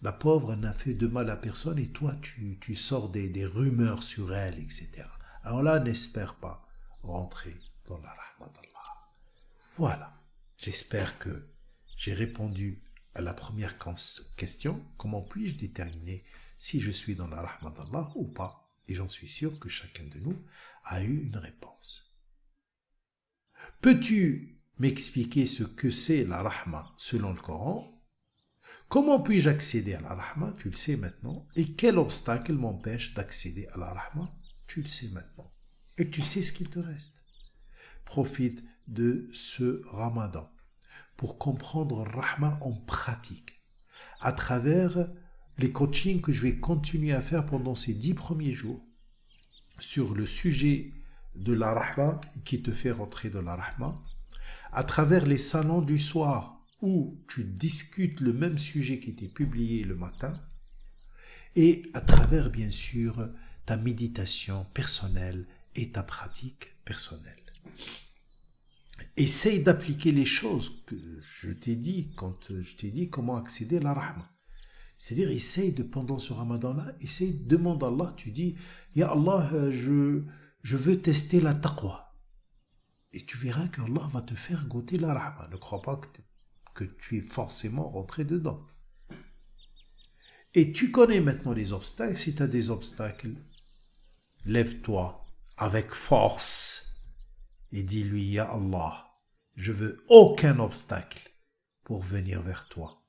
Speaker 2: la pauvre n'a fait de mal à personne et toi tu sors des rumeurs sur elle, etc. Alors là, n'espère pas rentrer dans la rahmat d'Allah. Voilà, j'espère que j'ai répondu à la première question, comment puis-je déterminer si je suis dans la rahmat d'Allah ou pas? Et j'en suis sûr que chacun de nous a eu une réponse. Peux-tu m'expliquer ce que c'est la rahma selon le Coran? Comment puis-je accéder à la rahma? Tu le sais maintenant. Et quel obstacle m'empêche d'accéder à la rahma? Tu le sais maintenant. Et tu sais ce qu'il te reste. Profite de ce ramadan pour comprendre rahma en pratique, à travers les coachings que je vais continuer à faire pendant ces 10 premiers jours sur le sujet de la rahma qui te fait rentrer dans la rahma, à travers les salons du soir où tu discutes le même sujet qui était publié le matin, et à travers bien sûr ta méditation personnelle et ta pratique personnelle. Essaye d'appliquer les choses que je t'ai dit quand je t'ai dit comment accéder à la rahma. C'est-à-dire, essaye de, pendant ce ramadan-là, demande à Allah, tu dis, Ya Allah, je veux tester la taqwa. Et tu verras qu'Allah va te faire goûter la rahma. Ne crois pas que tu es forcément rentré dedans. Et tu connais maintenant les obstacles. Si tu as des obstacles, lève-toi avec force et dis-lui, Ya Allah, je veux aucun obstacle pour venir vers toi.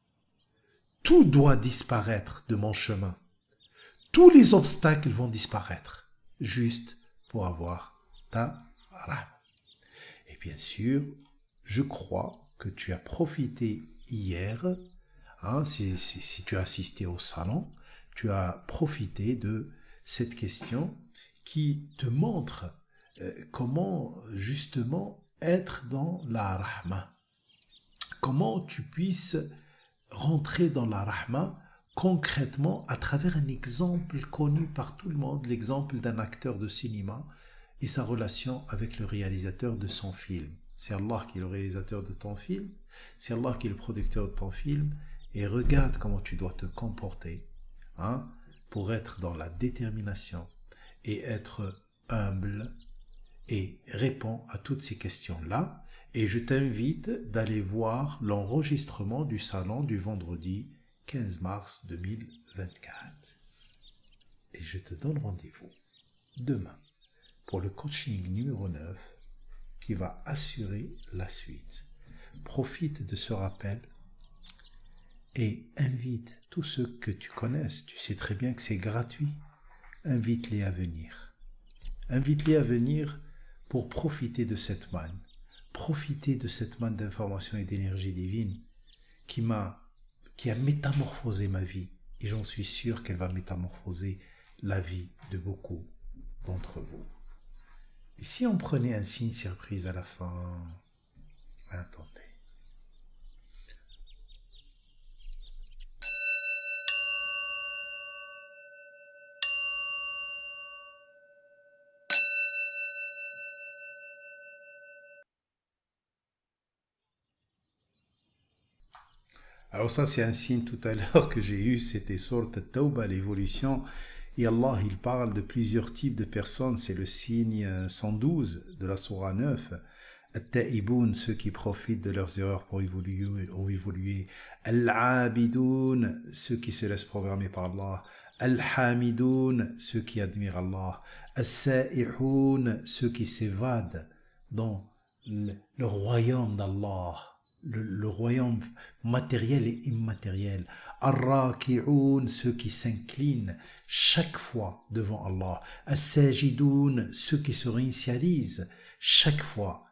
Speaker 2: Tout doit disparaître de mon chemin. Tous les obstacles vont disparaître juste pour avoir ta rahma. Et bien sûr, je crois que tu as profité hier, hein, si tu as assisté au salon, tu as profité de cette question qui te montre comment justement être dans la rahma. Comment tu puisses rentrer dans la rahma concrètement à travers un exemple connu par tout le monde, l'exemple d'un acteur de cinéma et sa relation avec le réalisateur de son film. C'est Allah qui est le réalisateur de ton film, c'est Allah qui est le producteur de ton film, et regarde comment tu dois te comporter, hein, pour être dans la détermination et être humble, et répond à toutes ces questions-là. Et je t'invite d'aller voir l'enregistrement du salon du vendredi 15 mars 2024. Et je te donne rendez-vous demain pour le coaching numéro 9 qui va assurer la suite. Profite de ce rappel et invite tous ceux que tu connaisses. Tu sais très bien que c'est gratuit. Invite-les à venir. Invite-les à venir pour profiter de cette manne. Profiter de cette manne d'informations et d'énergie divine qui a métamorphosé ma vie. Et j'en suis sûr qu'elle va métamorphoser la vie de beaucoup d'entre vous. Et si on prenait un signe surprise à la fin? Attendez. Alors ça, c'est un signe tout à l'heure que j'ai eu, c'était Sourate At-Tawbah, l'évolution. Et Allah, il parle de plusieurs types de personnes. C'est le signe 112 de la Sourate 9. At-Ta'iboun, ceux qui profitent de leurs erreurs pour évoluer. Al-Abidoun, ceux qui se laissent programmer par Allah. Al-Hamidoun, ceux qui admirent Allah. As-Sa'ihoun, ceux qui s'évadent dans le royaume d'Allah. Le royaume matériel et immatériel. Ar-Raki'oun, ceux qui s'inclinent chaque fois devant Allah. As-Sajidoun, ceux qui se réinitialisent chaque fois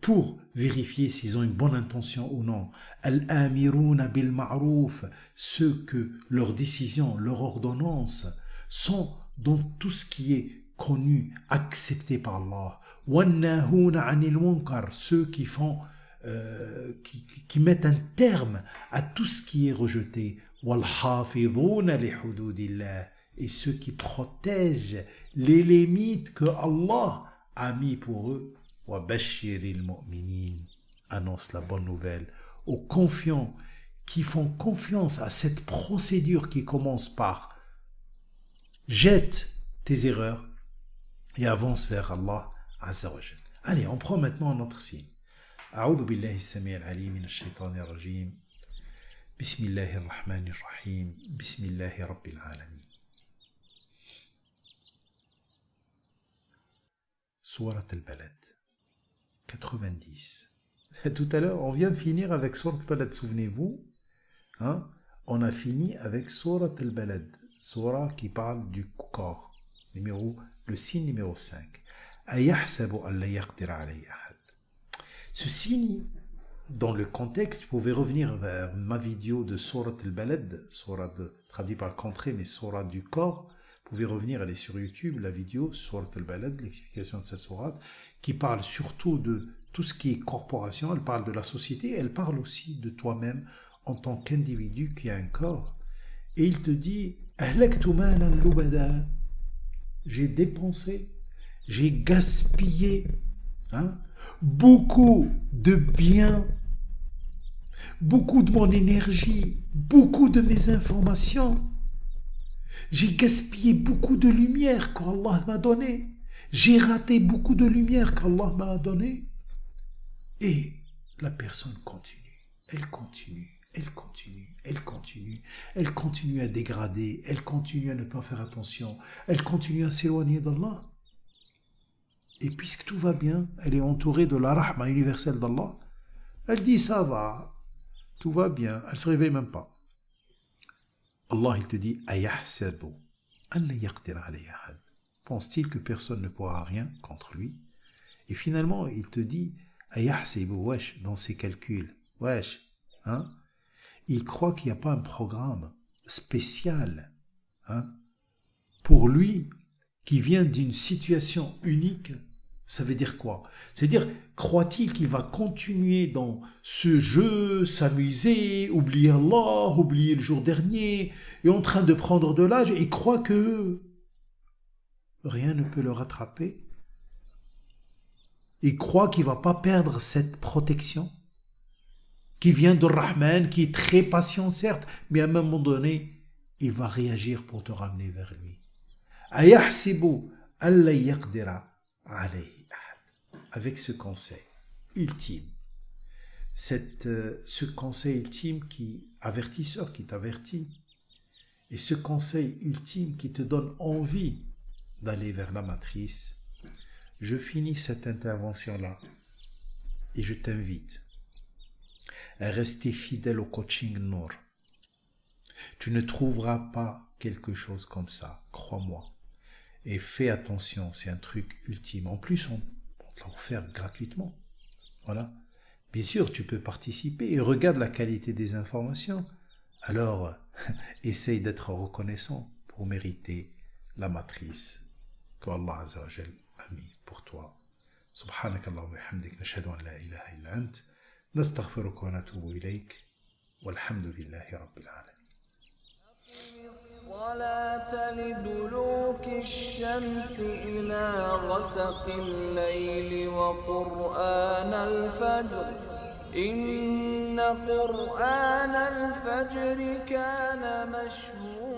Speaker 2: pour vérifier s'ils ont une bonne intention ou non. Al-Amiroun bil ma'rouf, ceux que leurs décisions, leurs ordonnances sont dans tout ce qui est connu, accepté par Allah. Wan-Nahoun 'anil munkar, ceux qui font qui mettent un terme à tout ce qui est rejeté. Wal-hafidhouna li hududillah, et ceux qui protègent les limites que Allah a mis pour eux. Wa bashiril mu'minin, annonce la bonne nouvelle aux confiants qui font confiance à cette procédure qui commence par jette tes erreurs et avance vers Allah Azza wa Jal. Allez, on prend maintenant notre signe. أعوذ بالله السميع العليم من الشيطان الرجيم بسم الله الرحمن الرحيم بسم الله رب العالمين. Sourate Al-Balad 90. Tout à l'heure, on vient de finir avec Sourate Al-Balad, souvenez-vous, hein? On a fini avec Sourate Al-Balad, Sourate qui parle du corps, le signe numéro 5. أَيَحْسَبُ أَنْ لَا يَقْدِرَ عَلَيْهِ أَحَدٌ. Ce signe, dans le contexte, vous pouvez revenir vers ma vidéo de Sourate Al-Balad, Sourate traduit par le contraire, mais Sourate du corps. Vous pouvez revenir, elle est sur YouTube, la vidéo Sourate Al-Balad, l'explication de cette sourate, qui parle surtout de tout ce qui est corporation. Elle parle de la société, elle parle aussi de toi-même en tant qu'individu qui a un corps. Et il te dit, Ahlaktu malan lubada, j'ai dépensé, j'ai gaspillé, beaucoup de biens, beaucoup de mon énergie, beaucoup de mes informations. J'ai gaspillé beaucoup de lumière qu'Allah m'a donnée. J'ai raté beaucoup de lumière qu'Allah m'a donnée. Et la personne continue, elle continue, elle continue, elle continue, elle continue à dégrader, elle continue à ne pas faire attention, elle continue à s'éloigner d'Allah. Et puisque tout va bien, elle est entourée de la rahma universelle d'Allah, elle dit ça va, tout va bien, elle ne se réveille même pas. Allah, il te dit, ayahsabu an la yaqdir alayhi ahad. Pense-t-il que personne ne pourra rien contre lui? Et finalement, il te dit, ayahsabu, wesh, dans ses calculs, wesh, il croit qu'il n'y a pas un programme spécial, pour lui, qui vient d'une situation unique. Ça veut dire quoi? C'est-à-dire, croit-il qu'il va continuer dans ce jeu, s'amuser, oublier Allah, oublier le jour dernier, et en train de prendre de l'âge, et croit que rien ne peut le rattraper? Il croit qu'il ne va pas perdre cette protection qui vient de Rahman, qui est très patient certes, mais à un moment donné, il va réagir pour te ramener vers lui. Ayahsibu alla yaqdira alayhi. Avec ce conseil ultime, ce conseil ultime qui avertisseur qui t'avertit. Et ce conseil ultime qui te donne envie d'aller vers la matrice, je finis cette intervention-là et je t'invite à rester fidèle au coaching Nour. Tu ne trouveras pas quelque chose comme ça, crois-moi. Et fais attention, c'est un truc ultime. En plus, on te l'a offert gratuitement. Voilà. Bien sûr, tu peux participer et regarde la qualité des informations. Alors, essaye d'être reconnaissant pour mériter la matrice que Allah Azza wa Jal a mis pour toi. Subhanakallahumma wa bihamdik, nashhadu an la ilaha illa ant, nastaghfiruka wa natubu ilayk, walhamdulillahi rabbil alamin.
Speaker 1: الصلاة لدلوك الشمس إلى غسق الليل وقرآن الفجر إن قرآن الفجر كان مشهودا